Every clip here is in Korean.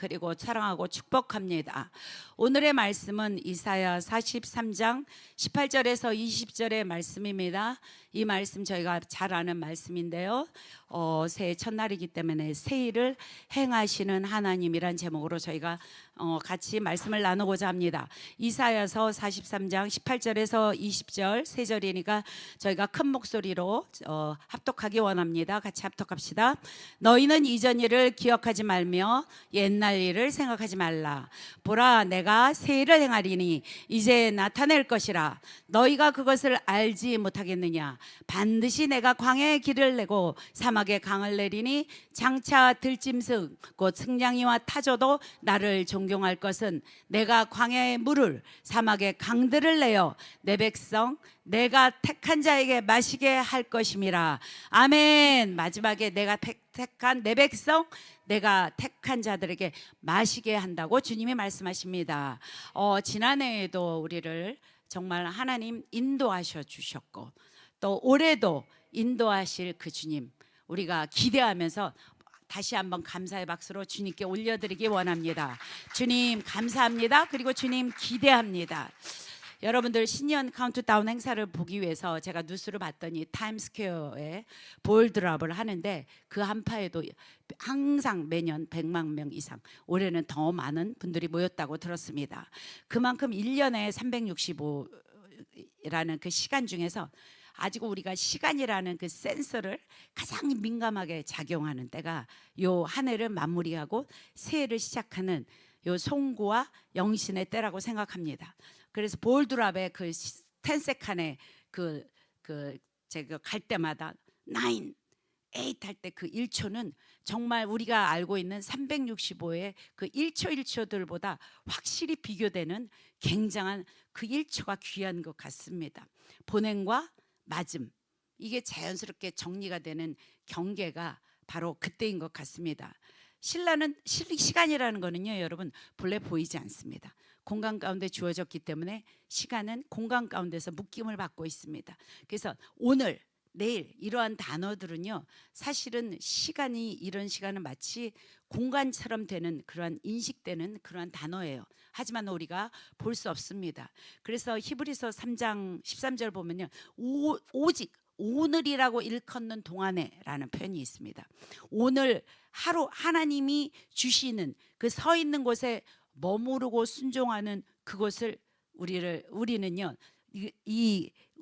그리고 사랑하고 축복합니다. 오늘의 말씀은 이사야 43장 18절에서 20절의 말씀입니다. 이 말씀 저희가 잘 아는 말씀인데요. 새해 첫날이기 때문에 새 일을 행하시는 하나님이란 제목으로 저희가 같이 말씀을 나누고자 합니다. 이사야서 43장 18절에서 20절 세 절이니까 저희가 큰 목소리로 합독하기 원합니다. 같이 합독합시다. 너희는 이전 일을 기억하지 말며 옛날 일을 생각하지 말라. 보라, 내가 새 일을 행하리니 이제 나타낼 것이라. 너희가 그것을 알지 못하겠느냐. 반드시 내가 광야에 길을 내고 사막에 강을 내리니 장차 들짐승 곧 승냥이와 타조도 나를 존경할 것은 내가 광야의 물을 사막의 강들을 내어 내 백성 내가 택한 자에게 마시게 할 것임이라. 아멘. 마지막에 내가 택한 내 백성 내가 택한 자들에게 마시게 한다고 주님이 말씀하십니다. 지난해에도 우리를 정말 하나님 인도하셔 주셨고 또 올해도 인도하실 그 주님 우리가 기대하면서 다시 한번 감사의 박수로 주님께 올려드리기 원합니다. 주님 감사합니다. 그리고 주님 기대합니다. 여러분들 신년 카운트다운 행사를 보기 위해서 제가 뉴스를 봤더니 타임스퀘어에 볼드랍을 하는데 그 한파에도 항상 매년 100만 명 이상, 올해는 더 많은 분들이 모였다고 들었습니다. 그만큼 1년에 365라는 그 시간 중에서 아직 우리가 시간이라는 그 센서를 가장 민감하게 작용하는 때가 요 한 해를 마무리하고 새해를 시작하는 요 송구와 영신의 때라고 생각합니다. 그래서 볼드랍의 그 10세칸의 제가 갈 때마다 9, 8 할 때 그 1초는 정말 우리가 알고 있는 365의 그 1초 1초들보다 확실히 비교되는 굉장한 그 1초가 귀한 것 같습니다. 본행과 맞음, 이게 자연스럽게 정리가 되는 경계가 바로 그때인 것 같습니다. 시간이라는 거는요, 여러분 본래 보이지 않습니다. 공간 가운데 주어졌기 때문에 시간은 공간 가운데서 묶임을 받고 있습니다. 그래서 오늘, 내일 이러한 단어들은요, 사실은 시간이, 이런 시간은 마치 공간처럼 되는 그러한 인식되는 그러한 단어예요. 하지만 우리가 볼 수 없습니다. 그래서 히브리서 3장 13절 보면요, 오직 오늘이라고 일컫는 동안에라는 표현이 있습니다. 오늘 하루 하나님이 주시는 그 서 있는 곳에 머무르고 순종하는 그곳을 우리는요,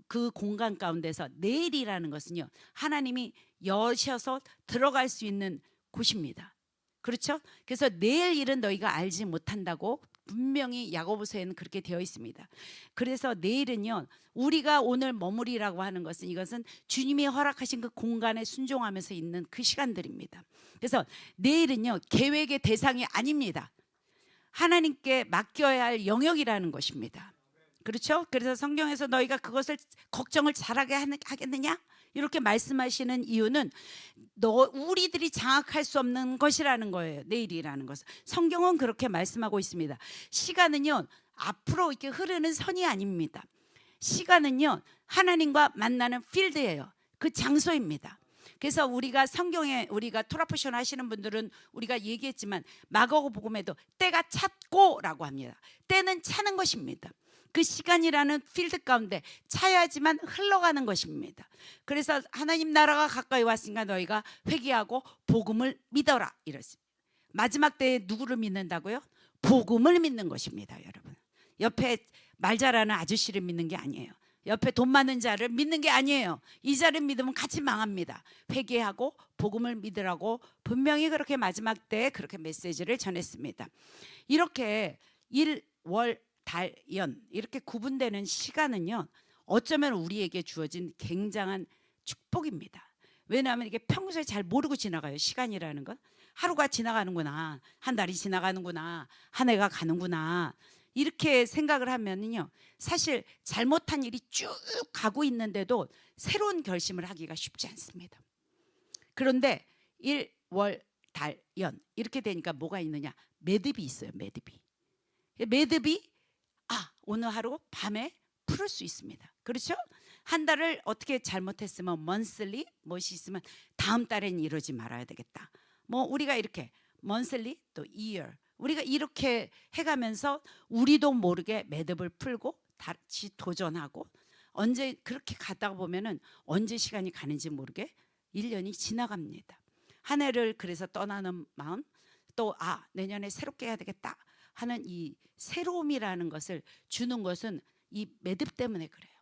그 공간 가운데서 내일이라는 것은요, 하나님이 여셔서 들어갈 수 있는 곳입니다. 그렇죠? 그래서 내일 일은 너희가 알지 못한다고 분명히 야고보서에는 그렇게 되어 있습니다. 그래서 내일은요, 우리가 오늘 머무리라고 하는 것은, 이것은 주님이 허락하신 그 공간에 순종하면서 있는 그 시간들입니다. 그래서 내일은요, 계획의 대상이 아닙니다. 하나님께 맡겨야 할 영역이라는 것입니다. 그렇죠? 그래서 성경에서 너희가 그것을 걱정을 잘하게 하겠느냐? 이렇게 말씀하시는 이유는 우리들이 장악할 수 없는 것이라는 거예요. 내일이라는 것은. 성경은 그렇게 말씀하고 있습니다. 시간은요, 앞으로 이렇게 흐르는 선이 아닙니다. 시간은요, 하나님과 만나는 필드예요. 그 장소입니다. 그래서 우리가 성경에, 우리가 토라포션 하시는 분들은 우리가 얘기했지만 마가복음에도 때가 찼고라고 합니다. 때는 차는 것입니다. 그 시간이라는 필드 가운데 차야지만 흘러가는 것입니다. 그래서 하나님 나라가 가까이 왔으니까 너희가 회개하고 복음을 믿어라 이랬습니다. 마지막 때에 누구를 믿는다고요? 복음을 믿는 것입니다. 여러분, 옆에 말 잘하는 아저씨를 믿는 게 아니에요. 옆에 돈 많은 자를 믿는 게 아니에요. 이 자를 믿으면 같이 망합니다. 회개하고 복음을 믿으라고 분명히 그렇게 마지막 때에 그렇게 메시지를 전했습니다. 이렇게 일, 월, 달, 연 이렇게 구분되는 시간은요, 어쩌면 우리에게 주어진 굉장한 축복입니다. 왜냐하면 이게 평소에 잘 모르고 지나가요. 시간이라는 건 하루가 지나가는구나, 한 달이 지나가는구나, 한 해가 가는구나, 이렇게 생각을 하면은요, 사실 잘못한 일이 쭉 가고 있는데도 새로운 결심을 하기가 쉽지 않습니다. 그런데 일, 월, 달, 연 이렇게 되니까 뭐가 있느냐? 매듭이 있어요. 매듭이 오늘 하루 밤에 풀을 수 있습니다. 그렇죠? 한 달을 어떻게 잘못했으면 monthly 무엇이 있으면 다음 달엔 이러지 말아야 되겠다. 뭐 우리가 이렇게 monthly 또 year, 우리가 이렇게 해가면서 우리도 모르게 매듭을 풀고 다시 도전하고, 언제 그렇게 가다가 보면은 언제 시간이 가는지 모르게 1년이 지나갑니다. 한 해를 그래서 떠나는 마음, 또 내년에 새롭게 해야 되겠다 하는 이 새로움이라는 것을 주는 것은 이 매듭 때문에 그래요.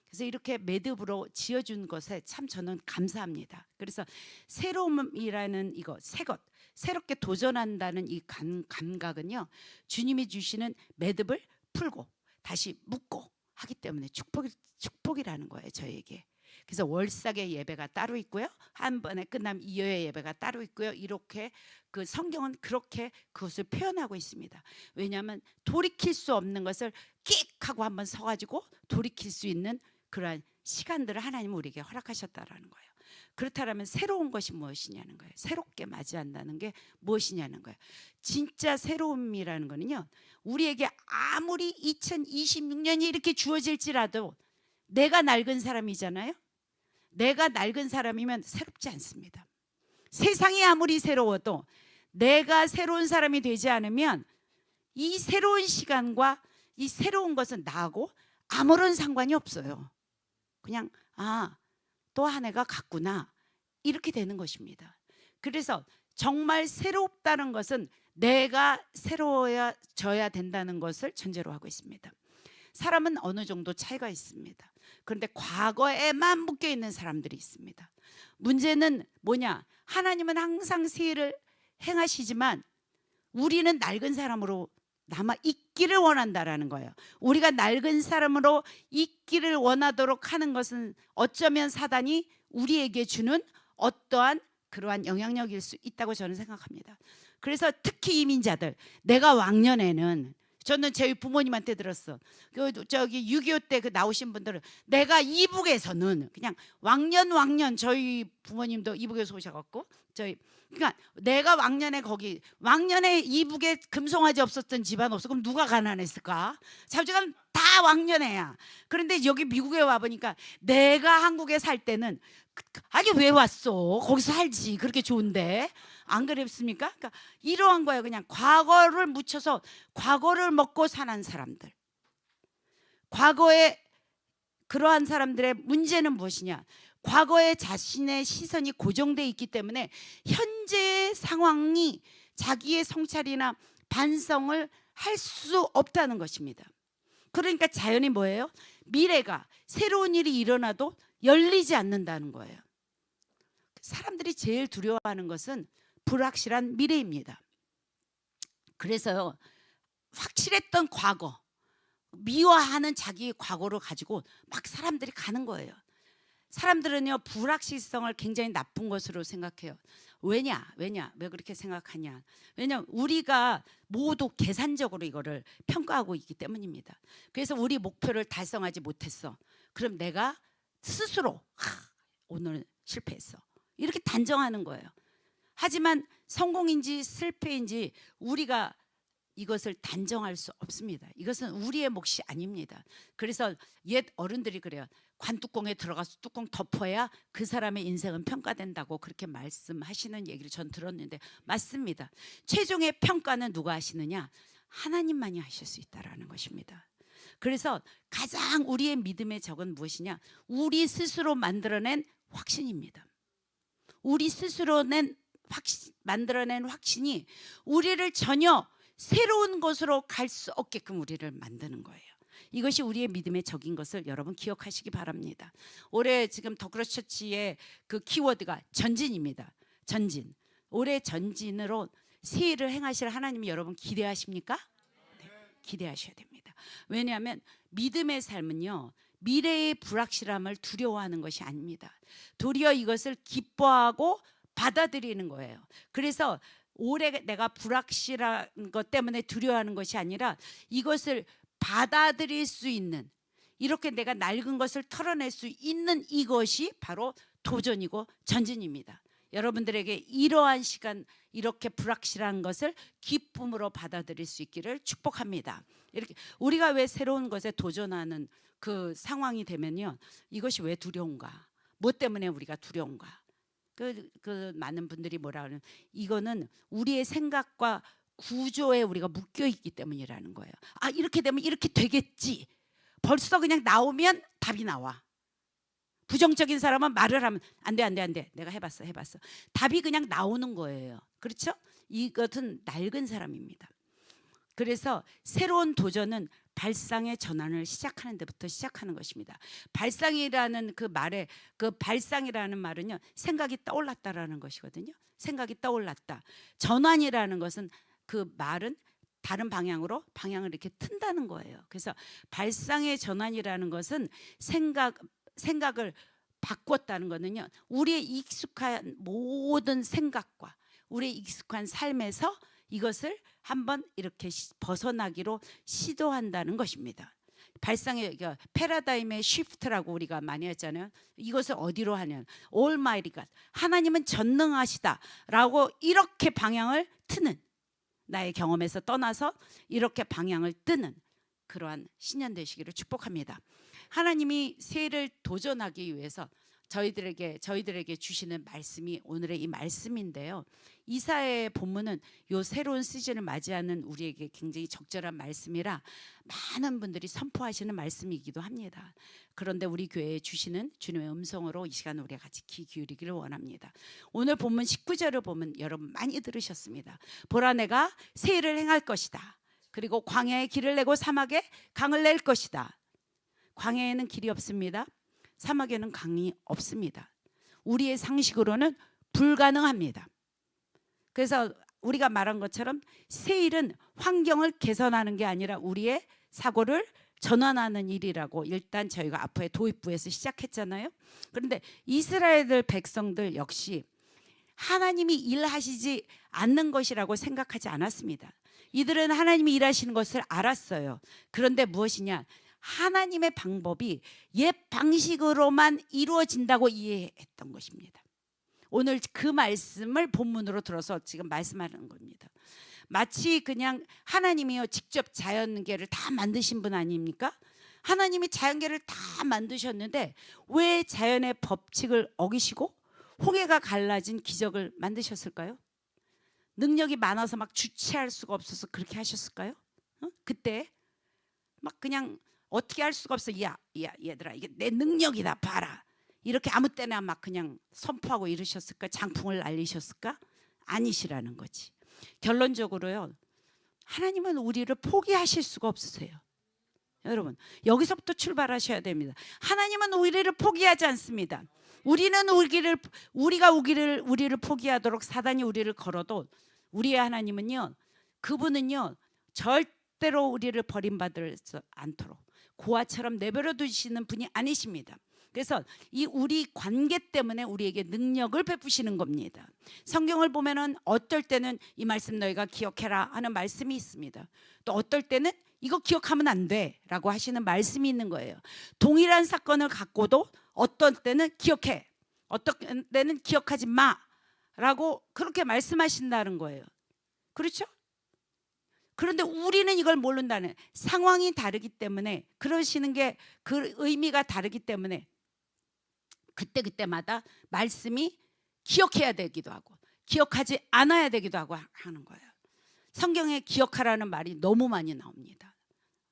그래서 이렇게 매듭으로 지어준 것에 참 저는 감사합니다. 그래서 새로움이라는 이거, 새것, 새롭게 도전한다는 이 감각은요, 주님이 주시는 매듭을 풀고 다시 묶고 하기 때문에 축복이라는 거예요, 저에게. 그래서 월삭의 예배가 따로 있고요, 한 번에 끝나면 이여의 예배가 따로 있고요. 이렇게 그 성경은 그렇게 그것을 표현하고 있습니다. 왜냐하면 돌이킬 수 없는 것을 끽 하고 한번 서가지고 돌이킬 수 있는 그러한 시간들을 하나님은 우리에게 허락하셨다라는 거예요. 그렇다면 새로운 것이 무엇이냐는 거예요. 새롭게 맞이한다는 게 무엇이냐는 거예요. 진짜 새로움이라는 거는요, 우리에게 아무리 2026년이 이렇게 주어질지라도 내가 낡은 사람이잖아요. 내가 낡은 사람이면 새롭지 않습니다. 세상이 아무리 새로워도 내가 새로운 사람이 되지 않으면 이 새로운 시간과 이 새로운 것은 나하고 아무런 상관이 없어요. 그냥 또 한 해가 갔구나, 이렇게 되는 것입니다. 그래서 정말 새롭다는 것은 내가 새로워져야 된다는 것을 전제로 하고 있습니다. 사람은 어느 정도 차이가 있습니다. 그런데 과거에만 묶여 있는 사람들이 있습니다. 문제는 뭐냐? 하나님은 항상 새해를 행하시지만 우리는 낡은 사람으로 남아 있기를 원한다라는 거예요. 우리가 낡은 사람으로 있기를 원하도록 하는 것은 어쩌면 사단이 우리에게 주는 어떠한 그러한 영향력일 수 있다고 저는 생각합니다. 그래서 특히 이민자들, 내가 왕년에는, 저는 저희 부모님한테 들었어. 저기 6.25 때 그 나오신 분들은 내가 이북에서는 그냥 왕년, 저희 부모님도 이북에서 오셔갖고 그러니까 내가 왕년에 이북에 금송아지 없었던 집안 없어. 그럼 누가 가난했을까? 자주간 다 왕년에야. 그런데 여기 미국에 와 보니까 내가 한국에 살 때는 아니 왜 왔어? 거기서 살지. 그렇게 좋은데. 안 그랬습니까? 그러니까 이러한 거예요. 그냥 과거를 묻혀서 과거를 먹고 사는 사람들. 과거에 그러한 사람들의 문제는 무엇이냐? 과거에 자신의 시선이 고정되어 있기 때문에 현재의 상황이 자기의 성찰이나 반성을 할 수 없다는 것입니다. 그러니까 자연이 뭐예요? 미래가 새로운 일이 일어나도 열리지 않는다는 거예요. 사람들이 제일 두려워하는 것은 불확실한 미래입니다. 그래서 확실했던 과거, 미워하는 자기의 과거를 가지고 막 사람들이 가는 거예요. 사람들은요, 불확실성을 굉장히 나쁜 것으로 생각해요. 왜냐? 왜 그렇게 생각하냐? 왜냐하면 우리가 모두 계산적으로 이거를 평가하고 있기 때문입니다. 그래서 우리 목표를 달성하지 못했어. 그럼 내가 스스로 오늘 실패했어, 이렇게 단정하는 거예요. 하지만 성공인지 실패인지 우리가 이것을 단정할 수 없습니다. 이것은 우리의 몫이 아닙니다. 그래서 옛 어른들이 그래요. 관뚜껑에 들어가서 뚜껑 덮어야 그 사람의 인생은 평가된다고 그렇게 말씀하시는 얘기를 전 들었는데 맞습니다. 최종의 평가는 누가 하시느냐? 하나님만이 하실 수 있다라는 것입니다. 그래서 가장 우리의 믿음의 적은 무엇이냐? 우리 스스로 만들어낸 확신입니다. 우리 스스로 만들어낸 확신이 우리를 전혀 새로운 곳으로 갈 수 없게끔 우리를 만드는 거예요. 이것이 우리의 믿음의 적인 것을 여러분 기억하시기 바랍니다. 올해 지금 더그로처치의 그 키워드가 전진입니다. 전진. 올해 전진으로 새해를 행하실 하나님이 여러분 기대하십니까? 네, 기대하셔야 됩니다. 왜냐하면 믿음의 삶은요, 미래의 불확실함을 두려워하는 것이 아닙니다. 도리어 이것을 기뻐하고 받아들이는 거예요. 그래서 올해 내가 불확실한 것 때문에 두려워하는 것이 아니라 이것을 받아들일 수 있는, 이렇게 내가 낡은 것을 털어낼 수 있는 이것이 바로 도전이고 전진입니다. 여러분들에게 이러한 시간, 이렇게 불확실한 것을 기쁨으로 받아들일 수 있기를 축복합니다. 이렇게 우리가 왜 새로운 것에 도전하는 그 상황이 되면요, 이것이 왜 두려운가? 뭐 때문에 우리가 두려운가? 그 많은 분들이 뭐라 하는, 이거는 우리의 생각과 구조에 우리가 묶여 있기 때문이라는 거예요. 아, 이렇게 되면 이렇게 되겠지. 벌써 그냥 나오면 답이 나와. 부정적인 사람은 말을 하면 안 돼, 안 돼, 안 돼. 내가 해봤어. 답이 그냥 나오는 거예요. 그렇죠? 이것은 낡은 사람입니다. 그래서 새로운 도전은 발상의 전환을 시작하는 데부터 시작하는 것입니다. 발상이라는 그 말에, 그 발상이라는 말은요, 생각이 떠올랐다라는 것이거든요. 생각이 떠올랐다. 전환이라는 것은, 그 말은 다른 방향으로 방향을 이렇게 튼다는 거예요. 그래서 발상의 전환이라는 것은 생각을 바꿨다는 거는요, 우리의 익숙한 모든 생각과 우리의 익숙한 삶에서 이것을 한번 이렇게 벗어나기로 시도한다는 것입니다. 발상의 패러다임의 쉬프트라고 우리가 많이 했잖아요. 이것을 어디로 하냐면 Almighty God, 하나님은 전능하시다라고 이렇게 방향을 트는, 나의 경험에서 떠나서 이렇게 방향을 뜨는 그러한 신년 되시기를 축복합니다. 하나님이 새해를 도전하기 위해서 저희들에게 주시는 말씀이 오늘의 이 말씀인데요. 이사야의 본문은 요 새로운 시즌을 맞이하는 우리에게 굉장히 적절한 말씀이라 많은 분들이 선포하시는 말씀이기도 합니다. 그런데 우리 교회에 주시는 주님의 음성으로 이 시간 우리가 같이 귀 기울이기를 원합니다. 오늘 본문 19절을 보면 여러분 많이 들으셨습니다. 보라, 내가 새해를 행할 것이다. 그리고 광야에 길을 내고 사막에 강을 낼 것이다. 광야에는 길이 없습니다. 사막에는 강이 없습니다. 우리의 상식으로는 불가능합니다. 그래서 우리가 말한 것처럼 새일은 환경을 개선하는 게 아니라 우리의 사고를 전환하는 일이라고 일단 저희가 앞에 도입부에서 시작했잖아요. 그런데 이스라엘 백성들 역시 하나님이 일하시지 않는 것이라고 생각하지 않았습니다. 이들은 하나님이 일하시는 것을 알았어요. 그런데 무엇이냐? 하나님의 방법이 옛 방식으로만 이루어진다고 이해했던 것입니다. 오늘 그 말씀을 본문으로 들어서 지금 말씀하는 겁니다. 마치 그냥 하나님이요 직접 자연계를 다 만드신 분 아닙니까? 하나님이 자연계를 다 만드셨는데 왜 자연의 법칙을 어기시고 홍해가 갈라진 기적을 만드셨을까요? 능력이 많아서 막 주체할 수가 없어서 그렇게 하셨을까요? 그때 막 그냥 어떻게 할 수가 없어. 야 얘들아, 이게 내 능력이다 봐라. 이렇게 아무 때나 막 그냥 선포하고 이러셨을까? 장풍을 날리셨을까? 아니시라는 거지. 결론적으로요, 하나님은 우리를 포기하실 수가 없으세요. 여러분, 여기서부터 출발하셔야 됩니다. 하나님은 우리를 포기하지 않습니다. 우리가 우리를 포기하도록 사단이 우리를 걸어도 우리의 하나님은요, 그분은요 절대로 우리를 버림받지 않도록 고아처럼 내버려 두시는 분이 아니십니다. 그래서 이 우리 관계 때문에 우리에게 능력을 베푸시는 겁니다. 성경을 보면은 어떨 때는 이 말씀 너희가 기억해라 하는 말씀이 있습니다. 또 어떨 때는 이거 기억하면 안 돼라고 하시는 말씀이 있는 거예요. 동일한 사건을 갖고도 어떤 때는 기억해, 어떤 때는 기억하지 마라고 그렇게 말씀하신다는 거예요. 그렇죠? 그런데 우리는 이걸 모른다는, 상황이 다르기 때문에, 그러시는 게 그 의미가 다르기 때문에 그때마다 말씀이 기억해야 되기도 하고 기억하지 않아야 되기도 하고 하는 거예요. 성경에 기억하라는 말이 너무 많이 나옵니다.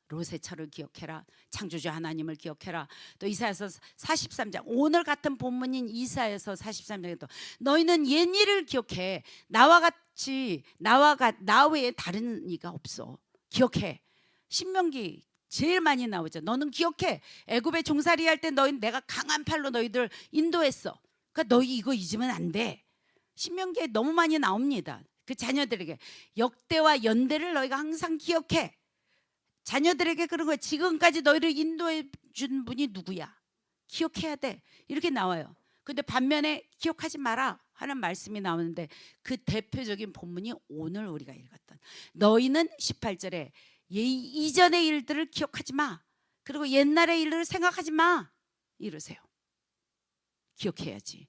롯의 철을 기억해라, 창조주 하나님을 기억해라. 또 이사야서 43장, 오늘 같은 본문인 이사야서 43장에도 너희는 옛일을 기억해. 나와 나 외에 다른 이가 없어. 기억해. 신명기 제일 많이 나오죠. 너는 기억해. 애굽에 종살이 할 때 내가 강한 팔로 너희들 인도했어. 그러니까 너희 이거 잊으면 안 돼. 신명기에 너무 많이 나옵니다. 그 자녀들에게 역대와 연대를 너희가 항상 기억해. 자녀들에게 그런 거예요. 지금까지 너희를 인도해 준 분이 누구야? 기억해야 돼. 이렇게 나와요. 근데 반면에 기억하지 마라 하는 말씀이 나오는데 그 대표적인 본문이 오늘 우리가 읽었던, 너희는 18절에 이전의 일들을 기억하지 마. 그리고 옛날의 일들을 생각하지 마. 이러세요. 기억해야지.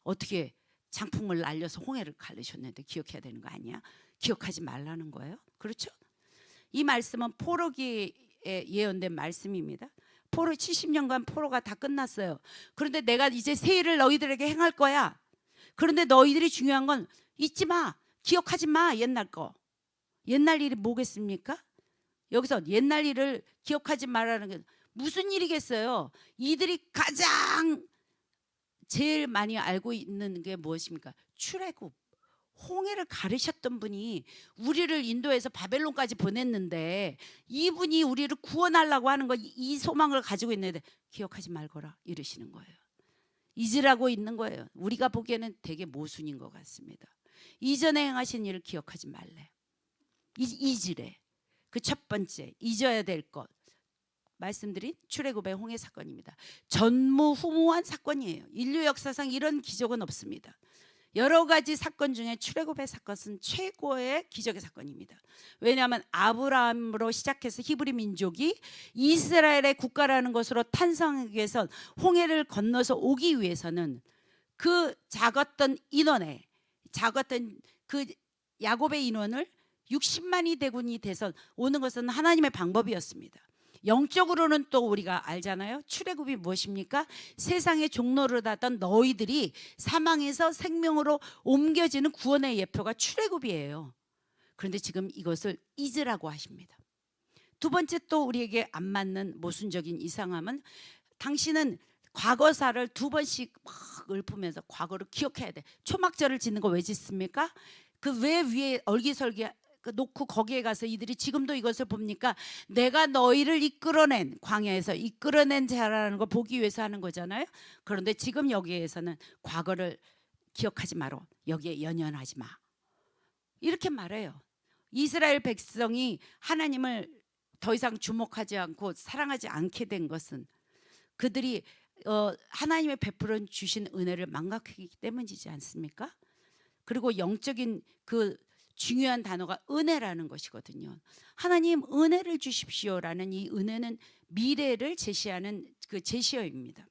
어떻게 장풍을 날려서 홍해를 갈르셨는데 기억해야 되는 거 아니야? 기억하지 말라는 거예요. 그렇죠? 이 말씀은 포로기에 예언된 말씀입니다. 포로 70년간 포로가 다 끝났어요. 그런데 내가 이제 새해를 너희들에게 행할 거야. 그런데 너희들이 중요한 건 잊지 마. 기억하지 마. 옛날 거. 옛날 일이 뭐겠습니까? 여기서 옛날 일을 기억하지 말라는 게 무슨 일이겠어요? 이들이 가장 제일 많이 알고 있는 게 무엇입니까? 출애굽. 홍해를 가르셨던 분이 우리를 인도에서 바벨론까지 보냈는데 이분이 우리를 구원하려고 하는 거, 이 소망을 가지고 있는데 기억하지 말거라 이러시는 거예요. 잊으라고 있는 거예요. 우리가 보기에는 되게 모순인 것 같습니다. 이전에 행하신 일을 기억하지 말래. 잊으래. 그 첫 번째 잊어야 될 것, 말씀드린 출애굽의 홍해 사건입니다. 전무후무한 사건이에요. 인류 역사상 이런 기적은 없습니다. 여러 가지 사건 중에 출애굽의 사건은 최고의 기적의 사건입니다. 왜냐하면 아브라함으로 시작해서 히브리 민족이 이스라엘의 국가라는 것으로 탄생하기 위해서 홍해를 건너서 오기 위해서는 그 작았던 인원에 작았던 그 야곱의 인원을 60만이 대군이 돼서 오는 것은 하나님의 방법이었습니다. 영적으로는 또 우리가 알잖아요. 출애굽이 무엇입니까? 세상의 종로를 닫던 너희들이 사망에서 생명으로 옮겨지는 구원의 예표가 출애굽이에요. 그런데 지금 이것을 잊으라고 하십니다. 두 번째 또 우리에게 안 맞는 모순적인 이상함은 당신은 과거사를 두 번씩 막 읊으면서 과거를 기억해야 돼. 초막절을 짓는 거 왜 짓습니까? 그 왜 위에 얼기설기 놓고 거기에 가서 이들이 지금도 이것을 봅니까? 내가 너희를 이끌어낸, 광야에서 이끌어낸 자라는 걸 보기 위해서 하는 거잖아요. 그런데 지금 여기에서는 과거를 기억하지 마라. 여기에 연연하지 마. 이렇게 말해요. 이스라엘 백성이 하나님을 더 이상 주목하지 않고 사랑하지 않게 된 것은 그들이 하나님의 베풀어 주신 은혜를 망각하기 때문이지 않습니까? 그리고 영적인 그 중요한 단어가 은혜라는 것이거든요. 하나님 은혜를 주십시오라는 이 은혜는 미래를 제시하는 그 제시어입니다.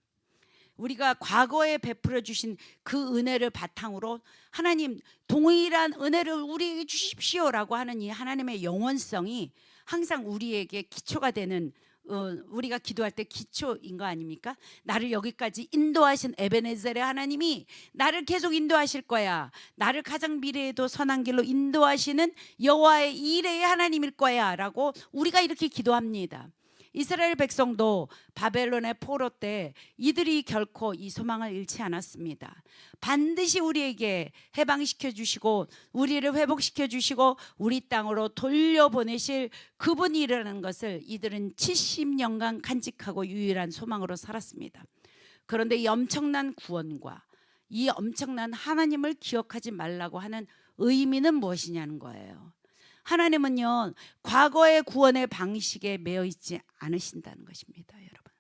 우리가 과거에 베풀어 주신 그 은혜를 바탕으로 하나님 동일한 은혜를 우리에게 주십시오라고 하는 이 하나님의 영원성이 항상 우리에게 기초가 되는 우리가 기도할 때 기초인 거 아닙니까? 나를 여기까지 인도하신 에베네셀의 하나님이 나를 계속 인도하실 거야. 나를 가장 미래에도 선한 길로 인도하시는 여호와의 이레의 하나님일 거야 라고 우리가 이렇게 기도합니다. 이스라엘 백성도 바벨론의 포로 때 이들이 결코 이 소망을 잃지 않았습니다. 반드시 우리에게 해방시켜 주시고 우리를 회복시켜 주시고 우리 땅으로 돌려보내실 그분이라는 것을 이들은 70년간 간직하고 유일한 소망으로 살았습니다. 그런데 이 엄청난 구원과 이 엄청난 하나님을 기억하지 말라고 하는 의미는 무엇이냐는 거예요. 하나님은요, 과거의 구원의 방식에 매여 있지 않으신다는 것입니다, 여러분.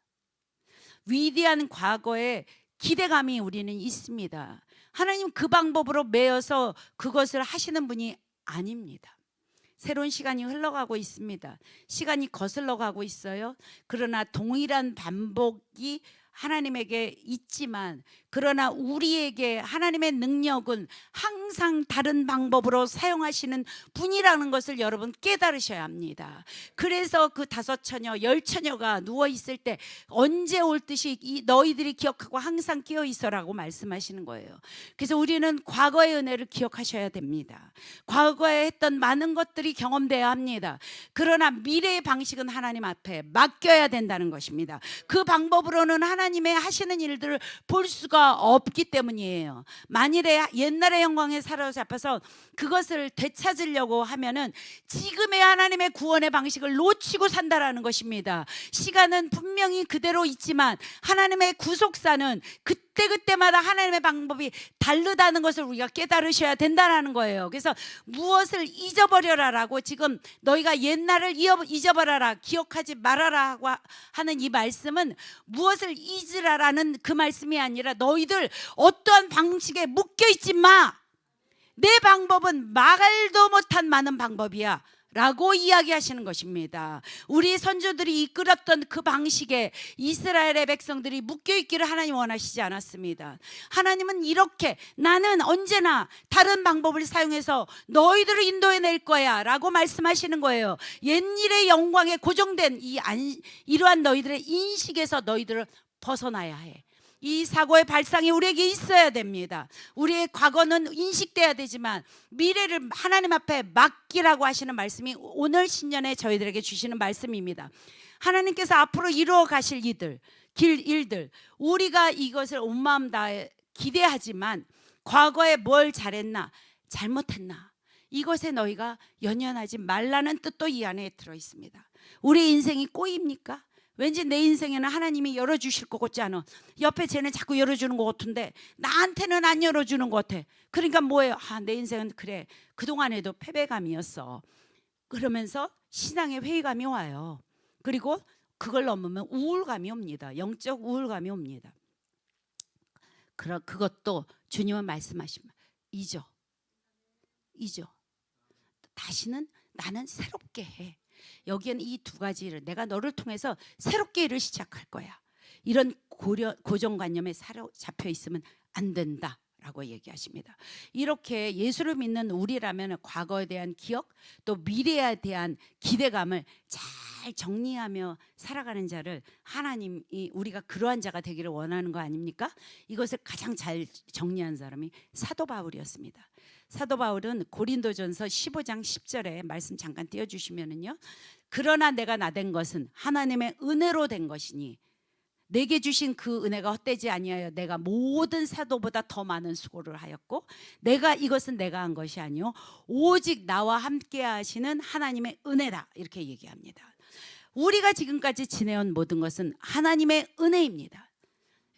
위대한 과거의 기대감이 우리는 있습니다. 하나님 그 방법으로 매여서 그것을 하시는 분이 아닙니다. 새로운 시간이 흘러가고 있습니다. 시간이 거슬러 가고 있어요. 그러나 동일한 반복이 하나님에게 있지만 그러나 우리에게 하나님의 능력은 항상 다른 방법으로 사용하시는 분이라는 것을 여러분 깨달으셔야 합니다. 그래서 그 5처녀 10처녀가 누워있을 때 언제 올 듯이 너희들이 기억하고 항상 깨어있어라고 말씀하시는 거예요. 그래서 우리는 과거의 은혜를 기억하셔야 됩니다. 과거에 했던 많은 것들이 경험돼야 합니다. 그러나 미래의 방식은 하나님 앞에 맡겨야 된다는 것입니다. 그 방법으로는 하나님의 하시는 일들을 볼 수가 없기 때문이에요. 만일에 옛날의 영광에 사로잡혀서 그것을 되찾으려고 하면은 지금의 하나님의 구원의 방식을 놓치고 산다라는 것입니다. 시간은 분명히 그대로 있지만 하나님의 구속사는 그때그때마다 하나님의 방법이 다르다는 것을 우리가 깨달으셔야 된다는 거예요. 그래서 무엇을 잊어버려라라고 지금 너희가 옛날을 잊어버려라 기억하지 말아라 하는 이 말씀은 무엇을 잊으라라는 그 말씀이 아니라 너희들 어떠한 방식에 묶여있지 마. 내 방법은 말도 못한 많은 방법이야 라고 이야기하시는 것입니다. 우리 선조들이 이끌었던 그 방식에 이스라엘의 백성들이 묶여있기를 하나님 원하시지 않았습니다. 하나님은 이렇게 나는 언제나 다른 방법을 사용해서 너희들을 인도해낼 거야 라고 말씀하시는 거예요. 옛일의 영광에 고정된 이러한 너희들의 인식에서 너희들을 벗어나야 해. 이 사고의 발상이 우리에게 있어야 됩니다. 우리의 과거는 인식돼야 되지만 미래를 하나님 앞에 맡기라고 하시는 말씀이 오늘 신년에 저희들에게 주시는 말씀입니다. 하나님께서 앞으로 이루어 가실 일들 우리가 이것을 온 마음 다해 기대하지만 과거에 뭘 잘했나 잘못했나 이것에 너희가 연연하지 말라는 뜻도 이 안에 들어있습니다. 우리 인생이 꼬입니까? 왠지 내 인생에는 하나님이 열어주실 것 같지 않아? 옆에 쟤는 자꾸 열어주는 것 같은데 나한테는 안 열어주는 것 같아. 그러니까 뭐예요? 내 인생은 그래 그동안에도 패배감이었어. 그러면서 신앙의 회의감이 와요. 그리고 그걸 넘으면 우울감이 옵니다. 영적 우울감이 옵니다. 그것도 주님은 말씀하시면 잊어. 다시는 나는 새롭게 해. 여기에는 이 두 가지를 내가 너를 통해서 새롭게 일을 시작할 거야. 이런 고정관념에 사로잡혀 있으면 안 된다 라고 얘기하십니다. 이렇게 예수를 믿는 우리라면 과거에 대한 기억 또 미래에 대한 기대감을 잘 정리하며 살아가는 자를 하나님이 우리가 그러한 자가 되기를 원하는 거 아닙니까? 이것을 가장 잘 정리한 사람이 사도 바울이었습니다. 사도 바울은 고린도전서 15장 10절에 말씀 잠깐 띄워주시면은요, 그러나 내가 나된 것은 하나님의 은혜로 된 것이니 내게 주신 그 은혜가 헛되지 아니하여 내가 모든 사도보다 더 많은 수고를 하였고 이것은 내가 한 것이 아니요 오직 나와 함께 하시는 하나님의 은혜다 이렇게 얘기합니다. 우리가 지금까지 지내온 모든 것은 하나님의 은혜입니다.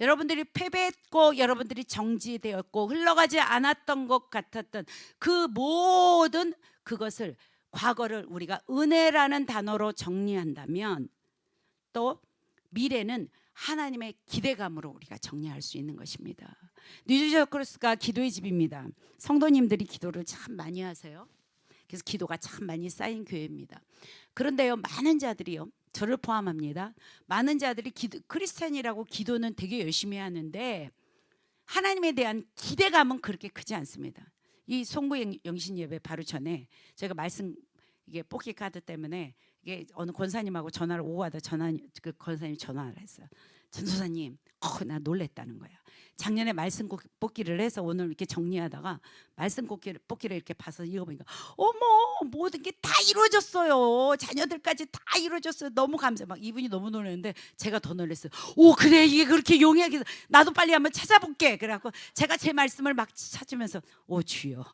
여러분들이 패배했고 여러분들이 정지되었고 흘러가지 않았던 것 같았던 그 모든 그것을 과거를 우리가 은혜라는 단어로 정리한다면 또 미래는 하나님의 기대감으로 우리가 정리할 수 있는 것입니다. 뉴저크로스가 기도의 집입니다. 성도님들이 기도를 참 많이 하세요. 그래서 기도가 참 많이 쌓인 교회입니다. 그런데요, 많은 자들이요, 저를 포함합니다. 많은 자들이 크리스찬이라고 기도는 되게 열심히 하는데 하나님에 대한 기대감은 그렇게 크지 않습니다. 이 송구 영신 예배 바로 전에 제가 말씀 이게 뽑기 카드 때문에 이게 어느 권사님하고 전화를 오고 하다 그 권사님이 전화를 했어요. 전도사님, 나 놀랬다는 거야. 작년에 말씀 뽑기를 해서 오늘 이렇게 정리하다가 말씀 뽑기를 이렇게 봐서 읽어보니까 어머 모든 게 다 이루어졌어요. 자녀들까지 다 이루어졌어요. 너무 감사. 막 이분이 너무 놀랐는데 제가 더 놀랐어요. 오 그래 이게 그렇게 용이하게 나도 빨리 한번 찾아볼게. 그래갖고 제가 제 말씀을 막 찾으면서 오 주여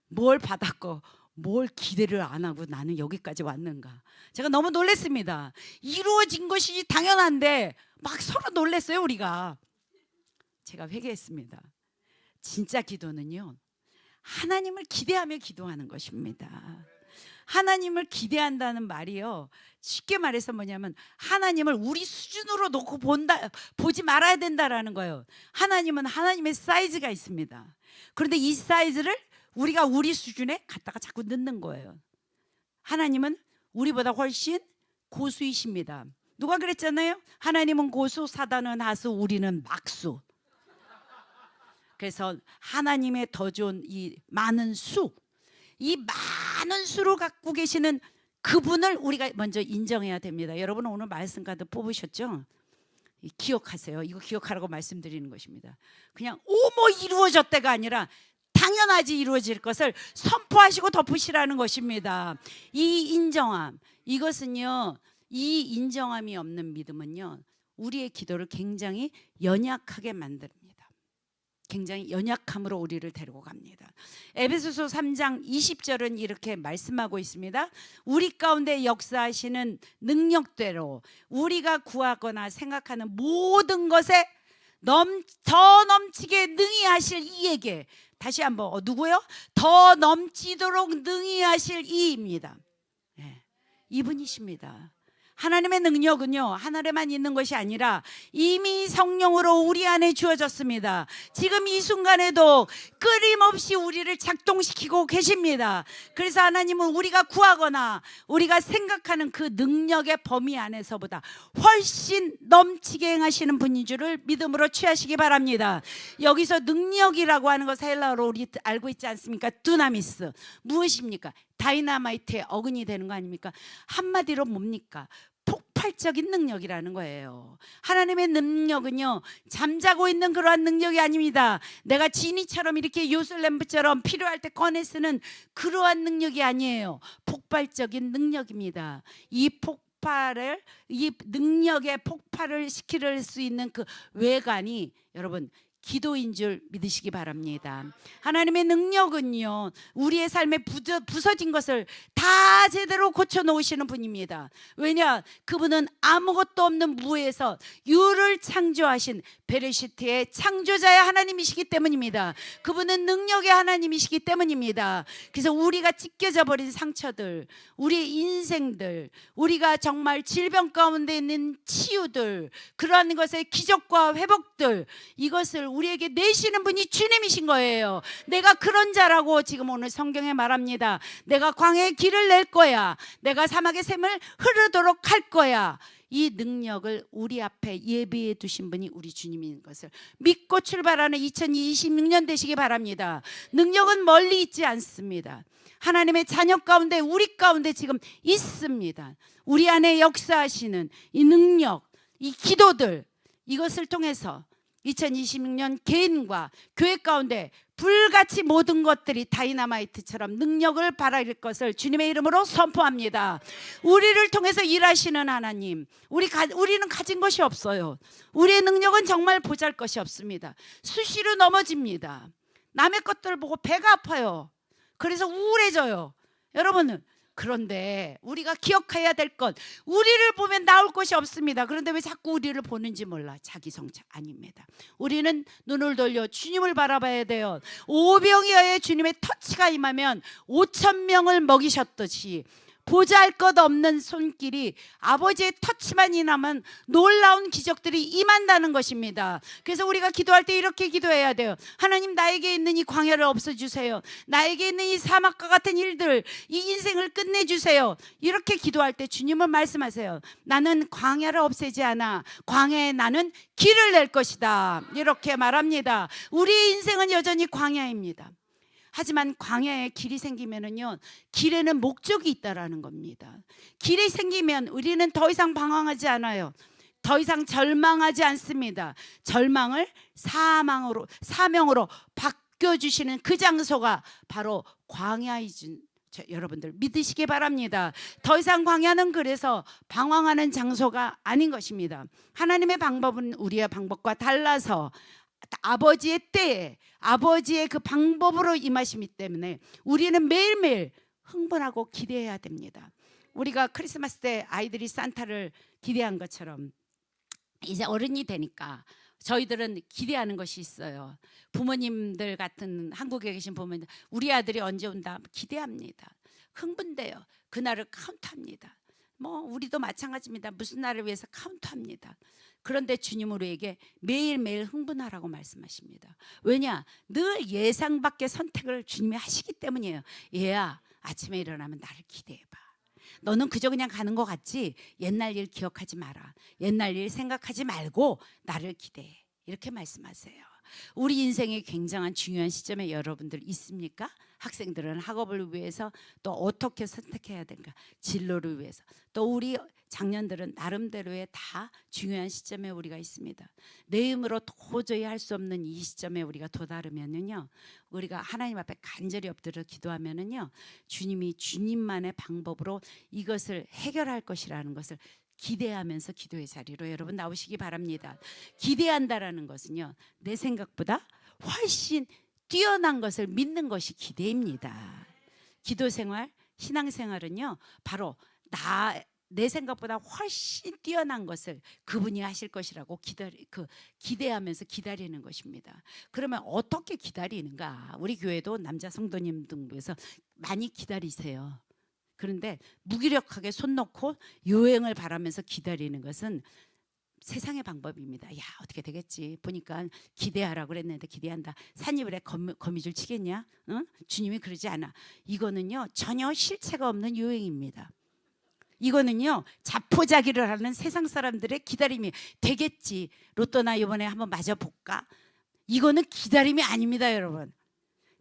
뭘 받았고 뭘 기대를 안 하고 나는 여기까지 왔는가. 제가 너무 놀랐습니다. 이루어진 것이 당연한데 막 서로 놀랐어요 우리가. 제가 회개했습니다. 진짜 기도는요 하나님을 기대하며 기도하는 것입니다. 하나님을 기대한다는 말이요 쉽게 말해서 뭐냐면 하나님을 우리 수준으로 놓고 보지 말아야 된다라는 거예요. 하나님은 하나님의 사이즈가 있습니다. 그런데 이 사이즈를 우리가 우리 수준에 갖다가 자꾸 넣는 거예요. 하나님은 우리보다 훨씬 고수이십니다. 누가 그랬잖아요? 하나님은 고수, 사단은 하수, 우리는 막수. 그래서 하나님의 더 좋은 이 많은 수, 이 많은 수를 갖고 계시는 그분을 우리가 먼저 인정해야 됩니다. 여러분 오늘 말씀 카드 뽑으셨죠? 기억하세요. 이거 기억하라고 말씀드리는 것입니다. 그냥 오모 이루어졌다가 아니라 당연하지 이루어질 것을 선포하시고 덮으시라는 것입니다. 이 인정함, 이것은요, 이 인정함이 없는 믿음은요 우리의 기도를 굉장히 연약하게 만듭니다. 굉장히 연약함으로 우리를 데리고 갑니다. 에베소서 3장 20절은 이렇게 말씀하고 있습니다. 우리 가운데 역사하시는 능력대로 우리가 구하거나 생각하는 모든 것에 더 넘치게 능히 하실 이에게, 다시 한번 누구요? 더 넘치도록 능히 하실 이입니다. 네, 이분이십니다. 하나님의 능력은요 하늘에만 있는 것이 아니라 이미 성령으로 우리 안에 주어졌습니다. 지금 이 순간에도 끊임없이 우리를 작동시키고 계십니다. 그래서 하나님은 우리가 구하거나 우리가 생각하는 그 능력의 범위 안에서보다 훨씬 넘치게 행하시는 분인 줄을 믿음으로 취하시기 바랍니다. 여기서 능력이라고 하는 것 헬라어로 우리 알고 있지 않습니까? 두나미스. 무엇입니까? 다이나마이트의 어근이 되는 거 아닙니까? 한마디로 뭡니까? 폭발적인 능력이라는 거예요. 하나님의 능력은요, 잠자고 있는 그러한 능력이 아닙니다. 내가 지니처럼 이렇게 요술램프처럼 필요할 때 꺼내 쓰는 그러한 능력이 아니에요. 폭발적인 능력입니다. 이 능력의 폭발을 시킬 수 있는 그 외관이 여러분 기도인 줄 믿으시기 바랍니다. 하나님의 능력은요, 우리의 삶에 부서진 것을 다 제대로 고쳐놓으시는 분입니다. 왜냐? 그분은 아무것도 없는 무에서 유를 창조하신 베레시트의 창조자의 하나님이시기 때문입니다. 그분은 능력의 하나님이시기 때문입니다. 그래서 우리가 찢겨져 버린 상처들, 우리의 인생들, 우리가 정말 질병 가운데 있는 치유들, 그러한 것의 기적과 회복들, 이것을 우리에게 내시는 분이 주님이신 거예요. 내가 그런 자라고 지금 오늘 성경에 말합니다. 내가 광야의 길을 낼 거야. 내가 사막의 샘을 흐르도록 할 거야. 이 능력을 우리 앞에 예비해 두신 분이 우리 주님인 것을 믿고 출발하는 2026년 되시기 바랍니다. 능력은 멀리 있지 않습니다. 하나님의 자녀 가운데, 우리 가운데 지금 있습니다. 우리 안에 역사하시는 이 능력, 이 기도들, 이것을 통해서 2026년 개인과 교회 가운데 불같이 모든 것들이 다이너마이트처럼 능력을 발휘할 것을 주님의 이름으로 선포합니다. 우리를 통해서 일하시는 하나님, 우리는 가진 것이 없어요. 우리의 능력은 정말 보잘것이 없습니다. 수시로 넘어집니다. 남의 것들 보고 배가 아파요. 그래서 우울해져요. 여러분은 그런데 우리가 기억해야 될 것, 우리를 보면 나올 것이 없습니다. 그런데 왜 자꾸 우리를 보는지 몰라. 자기 성찰 아닙니다. 우리는 눈을 돌려 주님을 바라봐야 돼요. 오병이어의 주님의 터치가 임하면 5천 명을 먹이셨듯이 보잘것없는 손길이 아버지의 터치만 임하면 놀라운 기적들이 임한다는 것입니다. 그래서 우리가 기도할 때 이렇게 기도해야 돼요. 하나님, 나에게 있는 이 광야를 없애주세요. 나에게 있는 이 사막과 같은 일들, 이 인생을 끝내주세요. 이렇게 기도할 때 주님은 말씀하세요. 나는 광야를 없애지 않아. 광야에 나는 길을 낼 것이다. 이렇게 말합니다. 우리의 인생은 여전히 광야입니다. 하지만 광야에 길이 생기면은요, 길에는 목적이 있다라는 겁니다. 길이 생기면 우리는 더 이상 방황하지 않아요. 더 이상 절망하지 않습니다. 절망을 사명으로 바꿔주시는 그 장소가 바로 광야이준 여러분들 믿으시기 바랍니다. 더 이상 광야는 그래서 방황하는 장소가 아닌 것입니다. 하나님의 방법은 우리의 방법과 달라서 아버지의 때에 아버지의 그 방법으로 임하시기 때문에 우리는 매일매일 흥분하고 기대해야 됩니다. 우리가 크리스마스 때 아이들이 산타를 기대한 것처럼 이제 어른이 되니까 저희들은 기대하는 것이 있어요. 부모님들 같은 한국에 계신 부모님들, 우리 아들이 언제 온다 기대합니다. 흥분돼요. 그날을 카운트합니다. 우리도 마찬가지입니다. 무슨 날을 위해서 카운트합니다. 그런데 주님은 우리에게 매일매일 흥분하라고 말씀하십니다. 왜냐? 늘 예상 밖의 선택을 주님이 하시기 때문이에요. 얘야, 아침에 일어나면 나를 기대해봐. 너는 그저 그냥 가는 것 같지? 옛날 일 기억하지 마라. 옛날 일 생각하지 말고 나를 기대해. 이렇게 말씀하세요. 우리 인생의 굉장한 중요한 시점에 여러분들 있습니까? 학생들은 학업을 위해서 또 어떻게 선택해야 되는가, 진로를 위해서, 또 우리 장년들은 나름대로의 다 중요한 시점에 우리가 있습니다. 내 힘으로 도저히 할 수 없는 이 시점에 우리가 도달하면은요, 우리가 하나님 앞에 간절히 엎드려 기도하면은요, 주님이 주님만의 방법으로 이것을 해결할 것이라는 것을 기대하면서 기도의 자리로 여러분 나오시기 바랍니다. 기대한다라는 것은요, 내 생각보다 훨씬 뛰어난 것을 믿는 것이 기대입니다. 기도 생활, 신앙 생활은요, 바로 내 생각보다 훨씬 뛰어난 것을 그분이 하실 것이라고 기대하면서 기다리는 것입니다. 그러면 어떻게 기다리는가? 우리 교회도 남자 성도님 등에서 많이 기다리세요. 그런데 무기력하게 손 놓고 요행을 바라면서 기다리는 것은 세상의 방법입니다. 야, 어떻게 되겠지? 보니까 기대하라고 그랬는데 기대한다. 산이불에 거미줄 치겠냐? 응? 주님이 그러지 않아. 이거는요, 전혀 실체가 없는 요행입니다. 이거는요, 자포자기를 하는 세상 사람들의 기다림이 되겠지. 로또나 이번에 한번 맞아볼까? 이거는 기다림이 아닙니다, 여러분.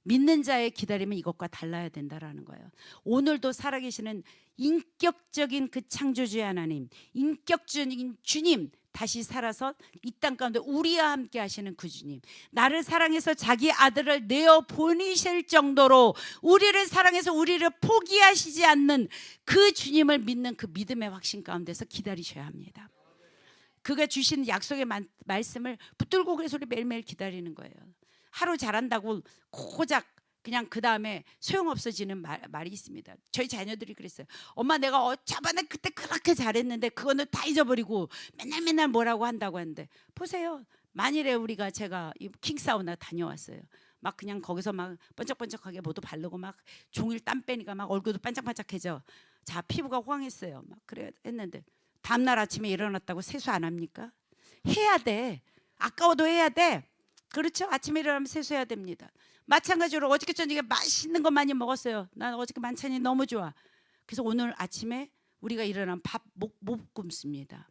믿는 자의 기다림은 이것과 달라야 된다라는 거예요. 오늘도 살아계시는 인격적인 그 창조주의 하나님, 인격적인 주님, 다시 살아서 이 땅 가운데 우리와 함께 하시는 그 주님, 나를 사랑해서 자기 아들을 내어 보내실 정도로 우리를 사랑해서 우리를 포기하시지 않는 그 주님을 믿는 그 믿음의 확신 가운데서 기다리셔야 합니다. 그가 주신 약속의 말씀을 붙들고 그래서 우리 매일매일 기다리는 거예요. 하루 잘한다고 고작 그냥 그 다음에 소용없어지는 말이 있습니다. 저희 자녀들이 그랬어요. 엄마, 내가 저번에 그때 그렇게 잘했는데 그거는 다 잊어버리고 맨날 뭐라고 한다고 하는데, 보세요. 만일에 제가 킹사우나 다녀왔어요. 막 그냥 거기서 막 번쩍번쩍하게 뭐도 바르고 막 종일 땀 빼니까 막 얼굴도 반짝반짝해져. 자, 피부가 호황했어요. 막 그래 했는데 다음날 아침에 일어났다고 세수 안 합니까? 해야 돼. 아까워도 해야 돼. 그렇죠? 아침에 일어나면 세수해야 됩니다. 마찬가지로 어저께 저녁에 맛있는 거 많이 먹었어요. 난 어저께 만찬이 너무 좋아. 그래서 오늘 아침에 우리가 일어나면 밥 못 굶습니다.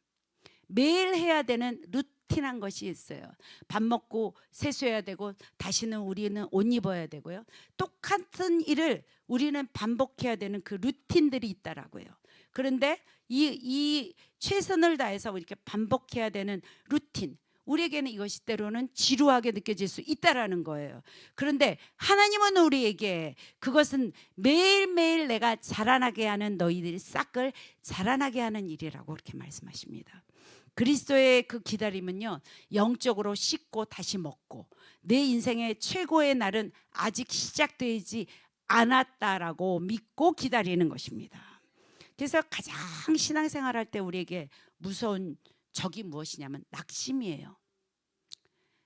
매일 해야 되는 루틴한 것이 있어요. 밥 먹고 세수해야 되고, 다시는 우리는 옷 입어야 되고요. 똑같은 일을 우리는 반복해야 되는 그 루틴들이 있다라고요. 그런데 이 최선을 다해서 이렇게 반복해야 되는 루틴, 우리에게는 이것이 때로는 지루하게 느껴질 수 있다라는 거예요. 그런데 하나님은 우리에게 그것은 매일매일 내가 자라나게 하는, 너희들이 싹을 자라나게 하는 일이라고 그렇게 말씀하십니다. 그리스도의 그 기다림은요, 영적으로 씻고 다시 먹고, 내 인생의 최고의 날은 아직 시작되지 않았다라고 믿고 기다리는 것입니다. 그래서 가장 신앙생활할 때 우리에게 무서운 적이 무엇이냐면 낙심이에요.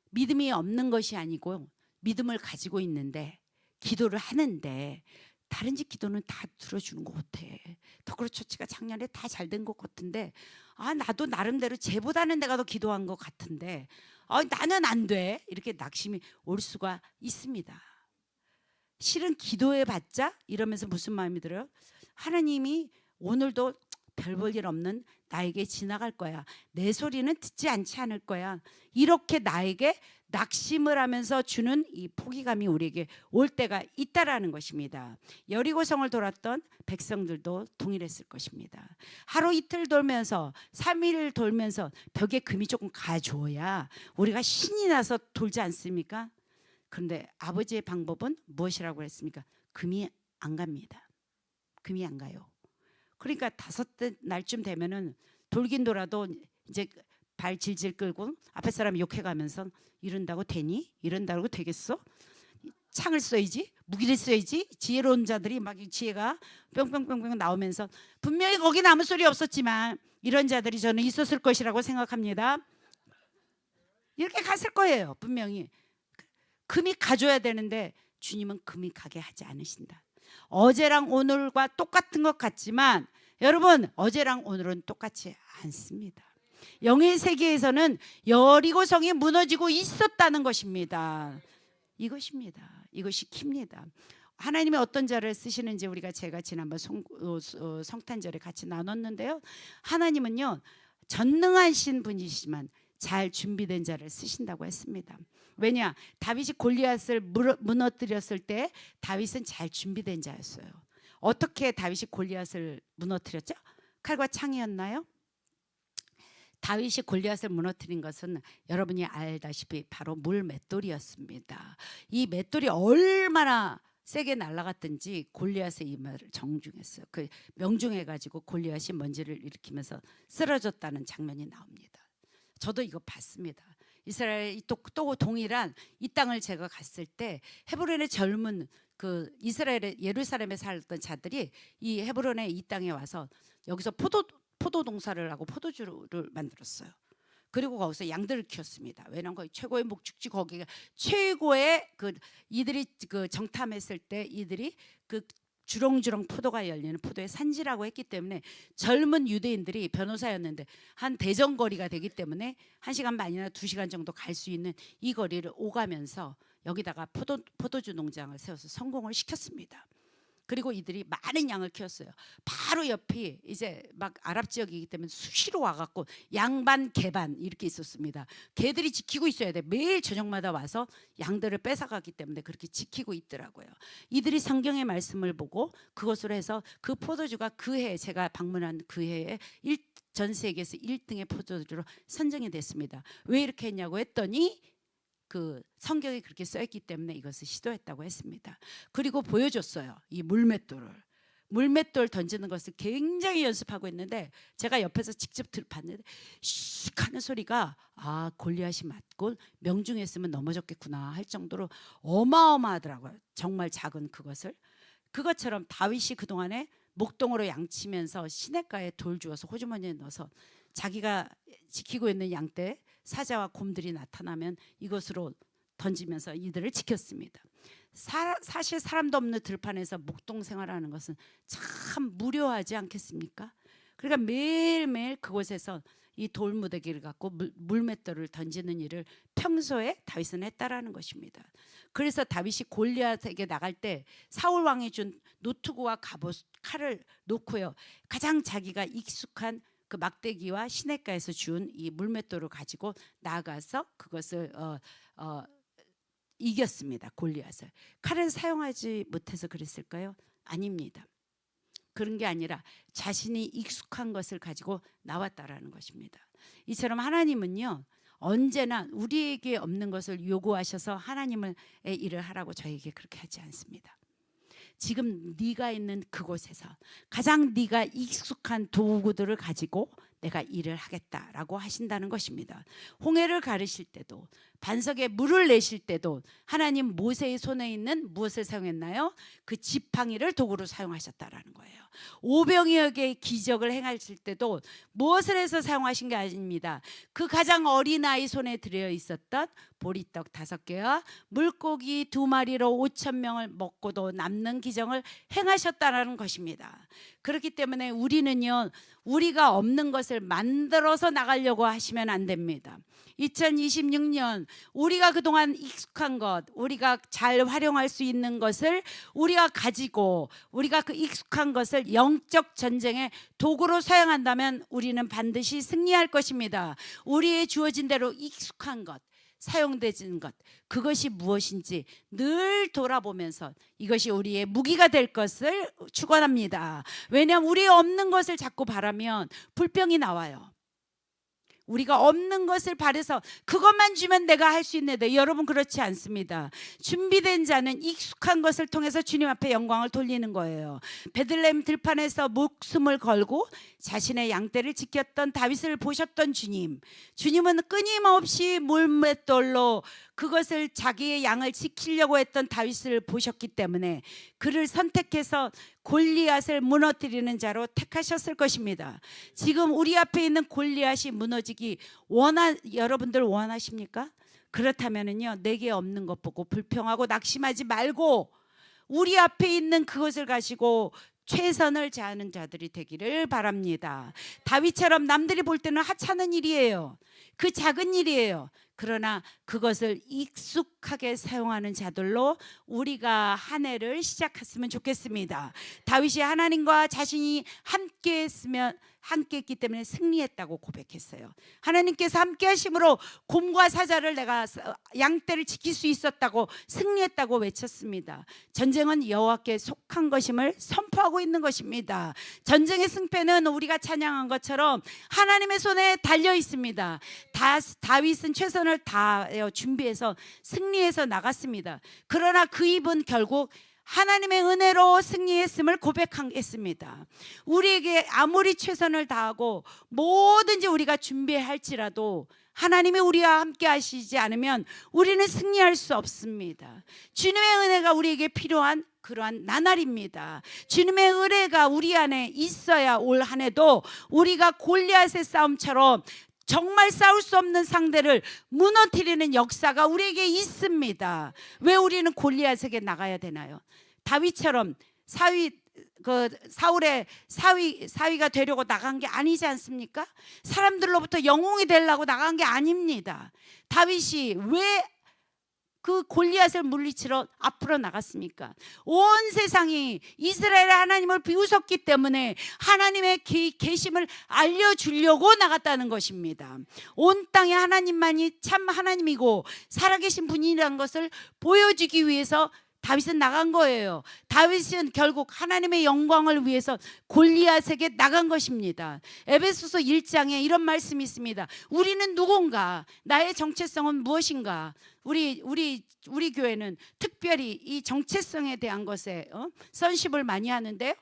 믿음이 없는 것이 아니고 믿음을 가지고 있는데, 기도를 하는데 다른 집 기도는 다 들어주는 것 같아. 더그로 처치가 작년에 다 잘 된 것 같은데, 나도 나름대로 쟤보다는 내가 더 기도한 것 같은데 나는 안 돼. 이렇게 낙심이 올 수가 있습니다. 실은 기도해봤자 이러면서 무슨 마음이 들어요? 하나님이 오늘도 별 볼 일 없는 나에게 지나갈 거야. 내 소리는 듣지 않지 않을 거야. 이렇게 나에게 낙심을 하면서 주는 이 포기감이 우리에게 올 때가 있다라는 것입니다. 여리고성을 돌았던 백성들도 동일했을 것입니다. 하루 이틀 돌면서 3일 돌면서 벽에 금이 조금 가줘야 우리가 신이 나서 돌지 않습니까? 그런데 아버지의 방법은 무엇이라고 했습니까? 금이 안 갑니다. 금이 안 가요. 그러니까 5째 날쯤 되면은 돌긴 돌아도 이제 발 질질 끌고 앞에 사람 욕해가면서, 이런다고 되니? 이런다고 되겠어? 창을 써야지, 무기를 써야지. 지혜로운 자들이 막 지혜가 뿅뿅뿅뿅 나오면서, 분명히 거기는 아무 소리 없었지만 이런 자들이 저는 있었을 것이라고 생각합니다. 이렇게 갔을 거예요. 분명히 금이 가줘야 되는데 주님은 금이 가게 하지 않으신다. 어제랑 오늘과 똑같은 것 같지만 여러분, 어제랑 오늘은 똑같지 않습니다. 영의 세계에서는 여리고성이 무너지고 있었다는 것입니다. 이것입니다. 이것이 킵니다. 하나님이 어떤 자를 쓰시는지 제가 지난번 성탄절에 같이 나눴는데요. 하나님은요, 전능하신 분이시지만 잘 준비된 자를 쓰신다고 했습니다. 왜냐? 다윗이 골리앗을 무너뜨렸을 때 다윗은 잘 준비된 자였어요. 어떻게 다윗이 골리앗을 무너뜨렸죠? 칼과 창이었나요? 다윗이 골리앗을 무너뜨린 것은 여러분이 알다시피 바로 물맷돌이었습니다. 이 맷돌이 얼마나 세게 날아갔든지 골리앗의 이마를 정중했어요. 그 명중해가지고 골리앗이 먼지를 일으키면서 쓰러졌다는 장면이 나옵니다. 저도 이거 봤습니다. 이스라엘 또 동일한 이 땅을 제가 갔을 때 헤브론의 젊은 그 이스라엘의 예루살렘에 살던 자들이 이 헤브론의 이 땅에 와서 여기서 포도 농사를 하고 포도주를 만들었어요. 그리고 거기서 양들을 키웠습니다. 왜냐하면 거기 최고의 목축지, 거기가 최고의 이들이 정탐했을 때 이들이 주렁주렁 포도가 열리는 포도의 산지라고 했기 때문에 젊은 유대인들이, 변호사였는데 한 대전거리가 되기 때문에 1시간 반이나 2시간 정도 갈 수 있는 이 거리를 오가면서 여기다가 포도주 농장을 세워서 성공을 시켰습니다. 그리고 이들이 많은 양을 키웠어요. 바로 옆이 이제 막 아랍 지역이기 때문에 수시로 와갖고 양반 개반 이렇게 있었습니다. 개들이 지키고 있어야 돼. 매일 저녁마다 와서 양들을 뺏어가기 때문에 그렇게 지키고 있더라고요. 이들이 성경의 말씀을 보고 그것으로 해서 그 포도주가 그 해 제가 방문한 그 해에 전 세계에서 1등의 포도주로 선정이 됐습니다. 왜 이렇게 했냐고 했더니 그 성경이 그렇게 써있기 때문에 이것을 시도했다고 했습니다. 그리고 보여줬어요. 이 물맷돌 던지는 것을 굉장히 연습하고 있는데 제가 옆에서 직접 봤는데 슉 하는 소리가 골리앗이 맞고 명중했으면 넘어졌겠구나 할 정도로 어마어마하더라고요. 정말 작은 그것처럼 다윗이 그동안에 목동으로 양치면서 시냇가에 돌 주어서 호주머니에 넣어서 자기가 지키고 있는 양떼 사자와 곰들이 나타나면 이것으로 던지면서 이들을 지켰습니다. 사실 사람도 없는 들판에서 목동 생활하는 것은 참 무료하지 않겠습니까? 그러니까 매일매일 그곳에서 이 돌무더기를 갖고 물맷돌을 던지는 일을 평소에 다윗은 했다라는 것입니다. 그래서 다윗이 골리앗에게 나갈 때 사울 왕이 준 노트구와 갑옷 칼을 놓고요. 가장 자기가 익숙한 그 막대기와 시냇가에서 준 이 물맷돌을 가지고 나가서 그것을 이겼습니다. 골리앗을. 칼을 사용하지 못해서 그랬을까요? 아닙니다. 그런 게 아니라 자신이 익숙한 것을 가지고 나왔다라는 것입니다. 이처럼 하나님은요 언제나 우리에게 없는 것을 요구하셔서 하나님의 일을 하라고 저에게 그렇게 하지 않습니다. 지금 네가 있는 그곳에서 가장 네가 익숙한 도구들을 가지고 내가 일을 하겠다라고 하신다는 것입니다. 홍해를 가르실 때도 반석에 물을 내실 때도 하나님 모세의 손에 있는 무엇을 사용했나요? 그 지팡이를 도구로 사용하셨다라는 거예요. 오병이어의 기적을 행하실 때도 무엇을 해서 사용하신 게 아닙니다. 그 가장 어린 아이 손에 들어 있었던 보리떡 5개와 물고기 2마리로 5,000명을 먹고도 남는 기적을 행하셨다라는 것입니다. 그렇기 때문에 우리는요 우리가 없는 것을 만들어서 나가려고 하시면 안 됩니다. 2026년 우리가 그동안 익숙한 것, 우리가 잘 활용할 수 있는 것을 우리가 가지고 우리가 그 익숙한 것을 영적 전쟁의 도구로 사용한다면 우리는 반드시 승리할 것입니다. 우리의 주어진 대로 익숙한 것, 사용되는 것, 그것이 무엇인지 늘 돌아보면서 이것이 우리의 무기가 될 것을 축원합니다. 왜냐하면 우리 없는 것을 자꾸 바라면 불평이 나와요. 우리가 없는 것을 바라서 그것만 주면 내가 할 수 있는데 여러분 그렇지 않습니다. 준비된 자는 익숙한 것을 통해서 주님 앞에 영광을 돌리는 거예요. 베들레헴 들판에서 목숨을 걸고 자신의 양떼를 지켰던 다윗을 보셨던 주님은 끊임없이 물맷돌로 그것을 자기의 양을 지키려고 했던 다윗을 보셨기 때문에 그를 선택해서 골리앗을 무너뜨리는 자로 택하셨을 것입니다. 지금 우리 앞에 있는 골리앗이 무너지기 여러분들 원하십니까? 그렇다면은요 내게 없는 것 보고 불평하고 낙심하지 말고 우리 앞에 있는 그것을 가지고 최선을 다하는 자들이 되기를 바랍니다. 다윗처럼 남들이 볼 때는 하찮은 일이에요. 그 작은 일이에요. 그러나 그것을 익숙하게 사용하는 자들로 우리가 한 해를 시작했으면 좋겠습니다. 다윗이 하나님과 자신이 함께 했기 때문에 승리했다고 고백했어요. 하나님께서 함께 하심으로 곰과 사자를 내가 양떼를 지킬 수 있었다고 승리했다고 외쳤습니다. 전쟁은 여호와께 속한 것임을 선포하고 있는 것입니다. 전쟁의 승패는 우리가 찬양한 것처럼 하나님의 손에 달려 있습니다. 다윗은 최선을 다하여 준비해서 승리해서 나갔습니다. 그러나 그 입은 결국 하나님의 은혜로 승리했음을 고백하겠습니다. 우리에게 아무리 최선을 다하고 뭐든지 우리가 준비할지라도 하나님이 우리와 함께 하시지 않으면 우리는 승리할 수 없습니다. 주님의 은혜가 우리에게 필요한 그러한 나날입니다. 주님의 은혜가 우리 안에 있어야 올 한 해도 우리가 골리앗의 싸움처럼 정말 싸울 수 없는 상대를 무너뜨리는 역사가 우리에게 있습니다. 왜 우리는 골리앗에게 나가야 되나요? 다윗처럼 사울의 사위가 되려고 나간 게 아니지 않습니까? 사람들로부터 영웅이 되려고 나간 게 아닙니다. 다윗이 왜 그 골리앗을 물리치러 앞으로 나갔습니까? 온 세상이 이스라엘의 하나님을 비웃었기 때문에 하나님의 계심을 알려주려고 나갔다는 것입니다. 온 땅에 하나님만이 참 하나님이고 살아계신 분이라는 것을 보여주기 위해서 다윗은 나간 거예요. 다윗은 결국 하나님의 영광을 위해서 골리앗에게 나간 것입니다. 에베소서 1장에 이런 말씀이 있습니다. 우리는 누군가? 나의 정체성은 무엇인가? 우리 교회는 특별히 이 정체성에 대한 것에 선십을 많이 하는데요.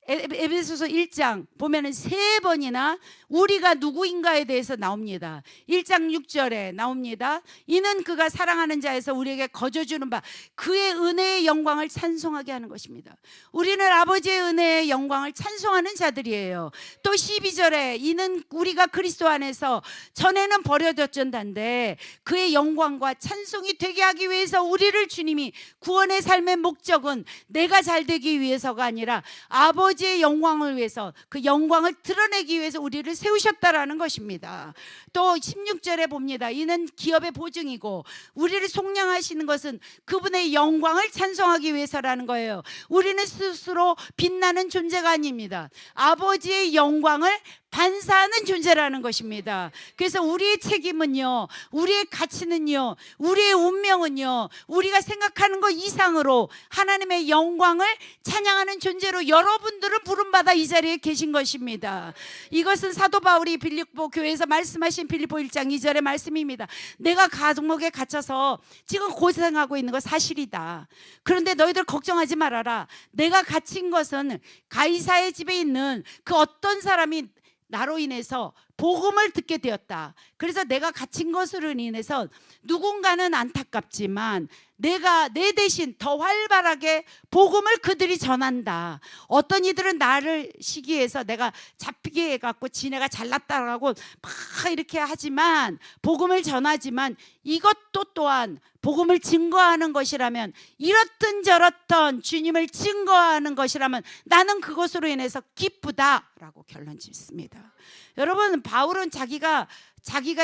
에베소서 1장 보면은 3번이나 우리가 누구인가에 대해서 나옵니다. 1장 6절에 나옵니다. 이는 그가 사랑하는 자에서 우리에게 거저주는 바 그의 은혜의 영광을 찬송하게 하는 것입니다. 우리는 아버지의 은혜의 영광을 찬송하는 자들이에요. 또 12절에 이는 우리가 그리스도 안에서 전에는 버려졌던데 그의 영광과 찬송이 되게 하기 위해서 우리를 주님이 구원의 삶의 목적은 내가 잘 되기 위해서가 아니라 아버지의 영광을 위해서 그 영광을 드러내기 위해서 우리를 세우셨다라는 것입니다. 또 16절에 봅니다. 이는 기업의 보증이고 우리를 속량하시는 것은 그분의 영광을 찬송하기 위해서라는 거예요. 우리는 스스로 빛나는 존재가 아닙니다. 아버지의 영광을 반사하는 존재라는 것입니다. 그래서 우리의 책임은요, 우리의 가치는요, 우리의 운명은요, 우리가 생각하는 것 이상으로 하나님의 영광을 찬양하는 존재로 여러분들은 부름받아 이 자리에 계신 것입니다. 이것은 사도 바울이 빌립보 교회에서 말씀하신 빌립보 1장 2절의 말씀입니다. 내가 감옥에 갇혀서 지금 고생하고 있는 거 사실이다. 그런데 너희들 걱정하지 말아라. 내가 갇힌 것은 가이사의 집에 있는 그 어떤 사람이 나로 인해서 복음을 듣게 되었다. 그래서 내가 갇힌 것으로 인해서 누군가는 안타깝지만 내가 내 대신 더 활발하게 복음을 그들이 전한다. 어떤 이들은 나를 시기해서 내가 잡히게 해갖고 지네가 잘났다라고 막 이렇게 하지만 복음을 전하지만 이것도 또한 복음을 증거하는 것이라면 이렇든 저렇든 주님을 증거하는 것이라면 나는 그것으로 인해서 기쁘다라고 결론 짓습니다. 여러분, 바울은 자기가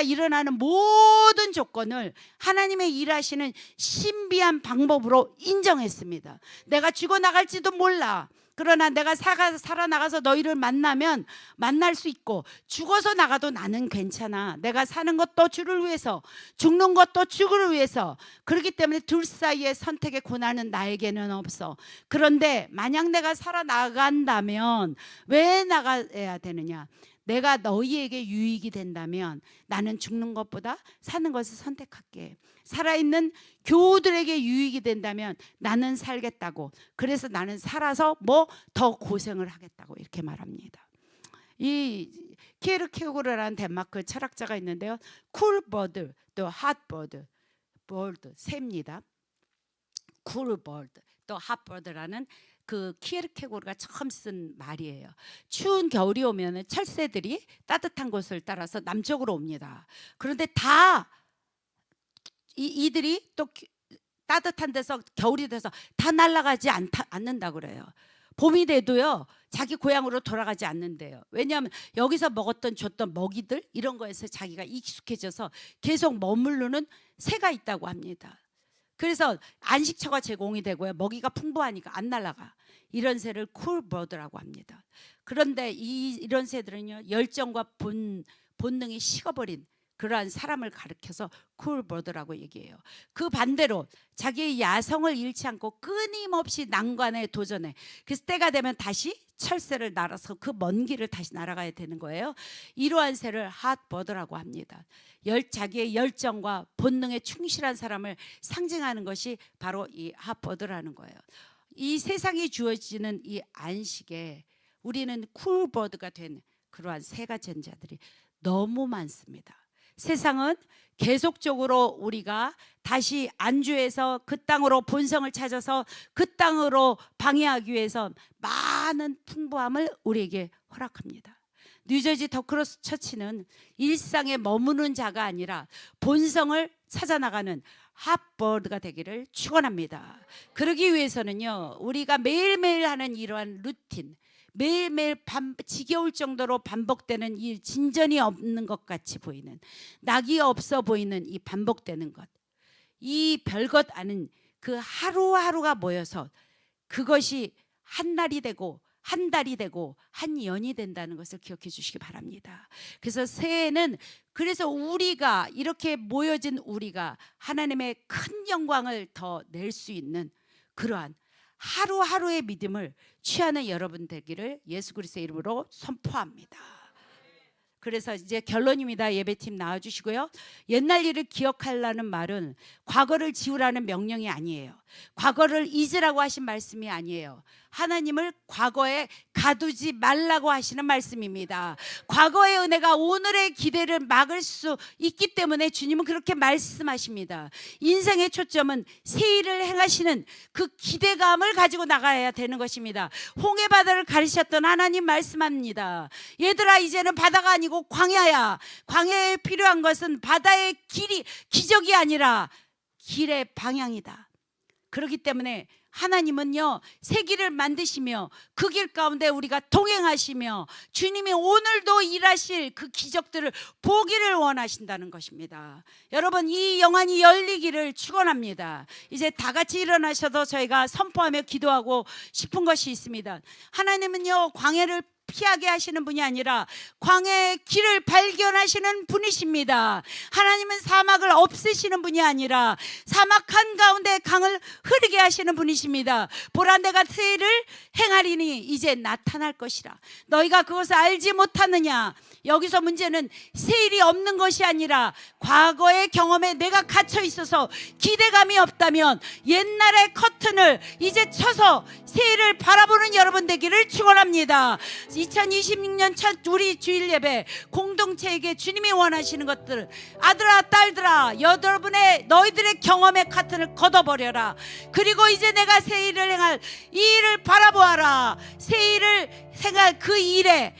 일어나는 모든 조건을 하나님의 일하시는 신비한 방법으로 인정했습니다. 내가 죽어나갈지도 몰라. 그러나 내가 살아나가서 너희를 만날 수 있고 죽어서 나가도 나는 괜찮아. 내가 사는 것도 주를 위해서 죽는 것도 주를 위해서. 그렇기 때문에 둘 사이의 선택의 고난은 나에게는 없어. 그런데 만약 내가 살아나간다면 왜 나가야 되느냐? 내가 너희에게 유익이 된다면 나는 죽는 것보다 사는 것을 선택할게. 살아있는 교우들에게 유익이 된다면 나는 살겠다고. 그래서 나는 살아서 더 고생을 하겠다고 이렇게 말합니다. 이 키에르케고르라는 덴마크 철학자가 있는데요. 쿨버드 또 핫버드 새입니다. 쿨버드 또 핫버드라는 그 키에르케고르가 처음 쓴 말이에요. 추운 겨울이 오면 철새들이 따뜻한 곳을 따라서 남쪽으로 옵니다. 그런데 이들이 또 따뜻한 데서 겨울이 돼서 다 날아가지 않는다 그래요. 봄이 돼도요 자기 고향으로 돌아가지 않는데요. 왜냐하면 여기서 줬던 먹이들 이런 거에서 자기가 익숙해져서 계속 머무르는 새가 있다고 합니다. 그래서 안식처가 제공이 되고요. 먹이가 풍부하니까 안 날아가. 이런 새를 쿨버드라고 합니다. 그런데 이런 새들은요 열정과 본능이 식어버린 그러한 사람을 가리켜서 쿨버드라고 얘기해요. 그 반대로 자기의 야성을 잃지 않고 끊임없이 난관에 도전해. 그래서 때가 되면 다시 철새를 날아서 그 먼 길을 다시 날아가야 되는 거예요. 이러한 새를 핫버드라고 합니다. 자기의 열정과 본능에 충실한 사람을 상징하는 것이 바로 이 핫버드라는 거예요. 이 세상이 주어지는 이 안식에 우리는 쿨버드가 된 그러한 새가 된 자들이 너무 많습니다. 세상은 계속적으로 우리가 다시 안주해서 그 땅으로 본성을 찾아서 그 땅으로 방해하기 위해서 많은 풍부함을 우리에게 허락합니다. 뉴저지 더크로스 처치는 일상에 머무는 자가 아니라 본성을 찾아나가는 핫버드가 되기를 축원합니다. 그러기 위해서는요 우리가 매일매일 하는 이러한 루틴, 매일매일 지겨울 정도로 반복되는 이 진전이 없는 것 같이 보이는, 낙이 없어 보이는 이 반복되는 것, 이 별것 아닌 그 하루하루가 모여서 그것이 한 날이 되고 한 달이 되고 한 년이 된다는 것을 기억해 주시기 바랍니다. 그래서 새해는 그래서 우리가 이렇게 모여진 우리가 하나님의 큰 영광을 더 낼 수 있는 그러한 하루하루의 믿음을 취하는 여러분 되기를 예수 그리스도의 이름으로 선포합니다. 그래서 이제 결론입니다. 예배팀 나와주시고요. 옛날 일을 기억하라는 말은 과거를 지우라는 명령이 아니에요. 과거를 잊으라고 하신 말씀이 아니에요. 하나님을 과거에 가두지 말라고 하시는 말씀입니다. 과거의 은혜가 오늘의 기대를 막을 수 있기 때문에 주님은 그렇게 말씀하십니다. 인생의 초점은 새 일을 행하시는 그 기대감을 가지고 나가야 되는 것입니다. 홍해 바다를 가르셨던 하나님 말씀합니다. 얘들아, 이제는 바다가 아니고 광야야. 광야에 필요한 것은 바다의 길이 기적이 아니라 길의 방향이다. 그렇기 때문에 하나님은요, 새 길을 만드시며 그 길 가운데 우리가 동행하시며 주님이 오늘도 일하실 그 기적들을 보기를 원하신다는 것입니다. 여러분, 이 영안이 열리기를 축원합니다. 이제 다 같이 일어나셔도 저희가 선포하며 기도하고 싶은 것이 있습니다. 하나님은요, 광야를 피하게 하시는 분이 아니라 광야의 길을 발견하시는 분이십니다. 하나님은 사막을 없애시는 분이 아니라 사막 한가운데 강을 흐르게 하시는 분이십니다. 보라, 내가 새해를 행하리니 이제 나타날 것이라. 너희가 그것을 알지 못하느냐. 여기서 문제는 새 일이 없는 것이 아니라 과거의 경험에 내가 갇혀 있어서 기대감이 없다면 옛날의 커튼을 이제 쳐서 새해를 바라보는 여러분 되기를 축원합니다. 2026년 첫 우리 주일 예배 공동체에게 주님이 원하시는 것들, 아들아 딸들아, 너희들의 경험의 커튼을 걷어버려라. 그리고 이제 내가 새 일을 행할 이 일을 바라보아라. 새 일을 행할 그 일에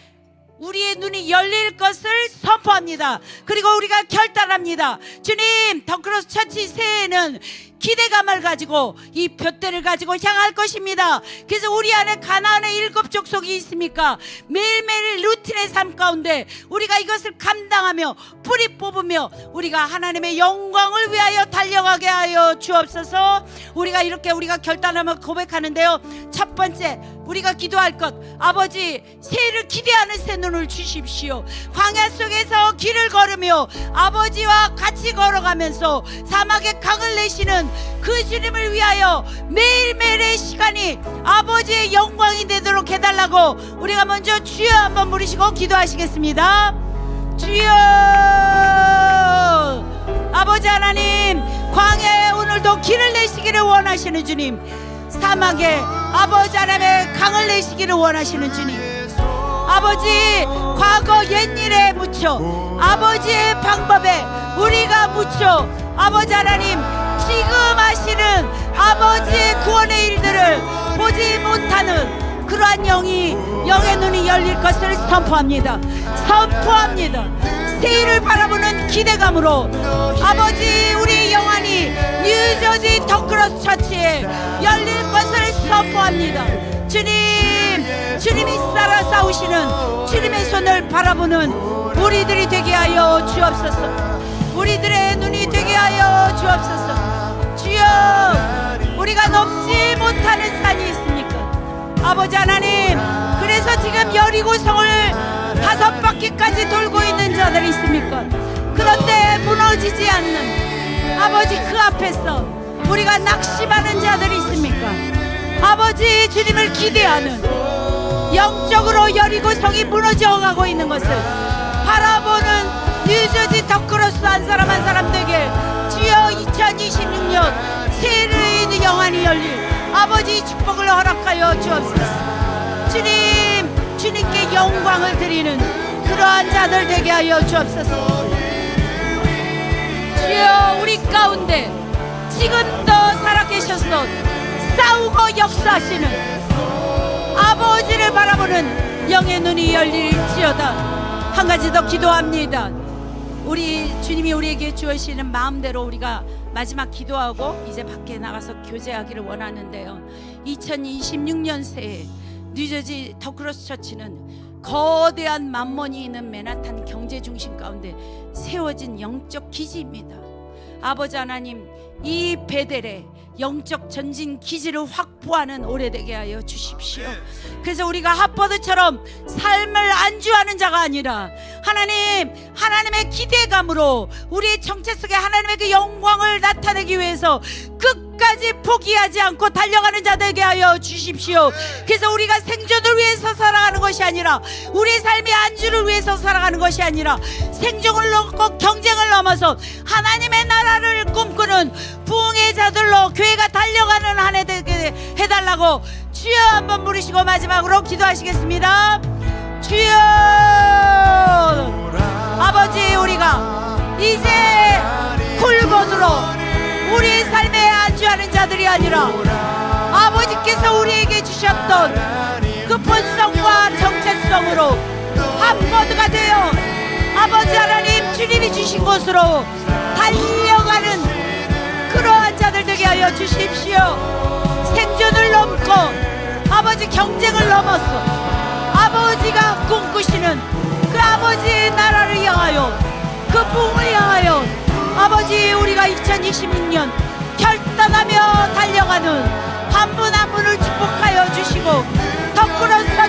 우리의 눈이 열릴 것을 선포합니다. 그리고 우리가 결단합니다. 주님, 덩크로스 처치 새해에는 기대감을 가지고 이 둯대를 가지고 향할 것입니다. 그래서 우리 안에 가나안의 7 족속이 있습니까? 매일매일 루틴의 삶 가운데 우리가 이것을 감당하며 뿌리 뽑으며 우리가 하나님의 영광을 위하여 달려가게 하여 주옵소서. 우리가 결단하며 고백하는데요, 첫 번째 우리가 기도할 것, 아버지 새해를 기대하는 새 눈을 주십시오. 광야 속에서 길을 걸으며 아버지와 같이 걸어가면서 사막의 강을 내시는 그 주님을 위하여 매일매일의 시간이 아버지의 영광이 되도록 해달라고 우리가 먼저 주여 한번 부르시고 기도하시겠습니다. 주여, 아버지 하나님, 광야에 오늘도 길을 내시기를 원하시는 주님, 사막에 아버지 하나님의 강을 내시기를 원하시는 주님, 아버지 과거 옛일에 묻혀 아버지의 방법에 우리가 묻혀 아버지 하나님 지금 하시는 아버지의 구원의 일들을 보지 못하는 그러한 영의 눈이 열릴 것을 선포합니다. 새해를 바라보는 기대감으로 아버지 우리 영안이 뉴저지 덩크로스 처치에 열릴 것을 선포합니다. 주님이 살아 싸우시는 주님의 손을 바라보는 우리들이 되게 하여 주옵소서. 우리들의 눈이 되게 하여 주옵소서. 주여, 우리가 넘지 못하는 산이 있습니까? 아버지 하나님, 그래서 지금 여리고성을 5바퀴까지 돌고 있는 자들이 있습니까? 그런데 무너지지 않는 아버지 그 앞에서 우리가 낙심하는 자들이 있습니까? 아버지 주님을 기대하는 영적으로 여리고성이 무너져가고 있는 것을 바라보는 뉴저지 덩크로스 한 사람 한 사람 되게 주여 2026년 새해의 영안이 열릴 아버지 축복을 허락하여 주옵소서. 주님께 영광을 드리는 그러한 자들 되게 하여 주옵소서. 주여, 우리 가운데 지금도 살아계셔서 싸우고 역사하시는 아버지를 바라보는 영의 눈이 열릴지어다. 한 가지 더 기도합니다. 우리 주님이 우리에게 주시는 마음대로 우리가 마지막 기도하고 이제 밖에 나가서 교제하기를 원하는데요, 2026년 새해 뉴저지 덩크로스 처치는 거대한 만mon이 있는 맨하탄 경제 중심 가운데 세워진 영적 기지입니다. 아버지 하나님, 이 베델에 영적 전진 기지를 확보하는 올해 되게 하여 주십시오. 그래서 우리가 핫버드처럼 삶을 안주하는 자가 아니라 하나님, 하나님의 기대감으로 우리의 정체 속에 하나님의 그 영광을 나타내기 위해서 끝까지 포기하지 않고 달려가는 자 되게 하여 주십시오. 그래서 우리가 생존을 위해서 살아가는 것이 아니라, 우리의 삶의 안주를 위해서 살아가는 것이 아니라, 생존을 넘고 경쟁을 넘어서 하나님의 나라를 꿈꾸는 부흥의 자들로 교회가 달려가는 한 해 되게 해달라고 주여 한번 부르시고 마지막으로 기도하시겠습니다. 주여. 아버지, 우리가 이제 굴본으로 우리의 삶에 안주하는 자들이 아니라 아버지께서 우리에게 주셨던 그 본성과 정체성으로 핫버드가 되어 아버지 하나님 주님이 주신 곳으로 달려가는 그러한 자들 되게 하여 주십시오. 생존을 넘고 아버지 경쟁을 넘어서 아버지가 꿈꾸시는 그 아버지의 나라를 향하여, 그 부흥을 향하여 아버지, 우리가 2026년 결단하며 달려가는 한 분 한 분을 축복하여 주시고 더 끌어서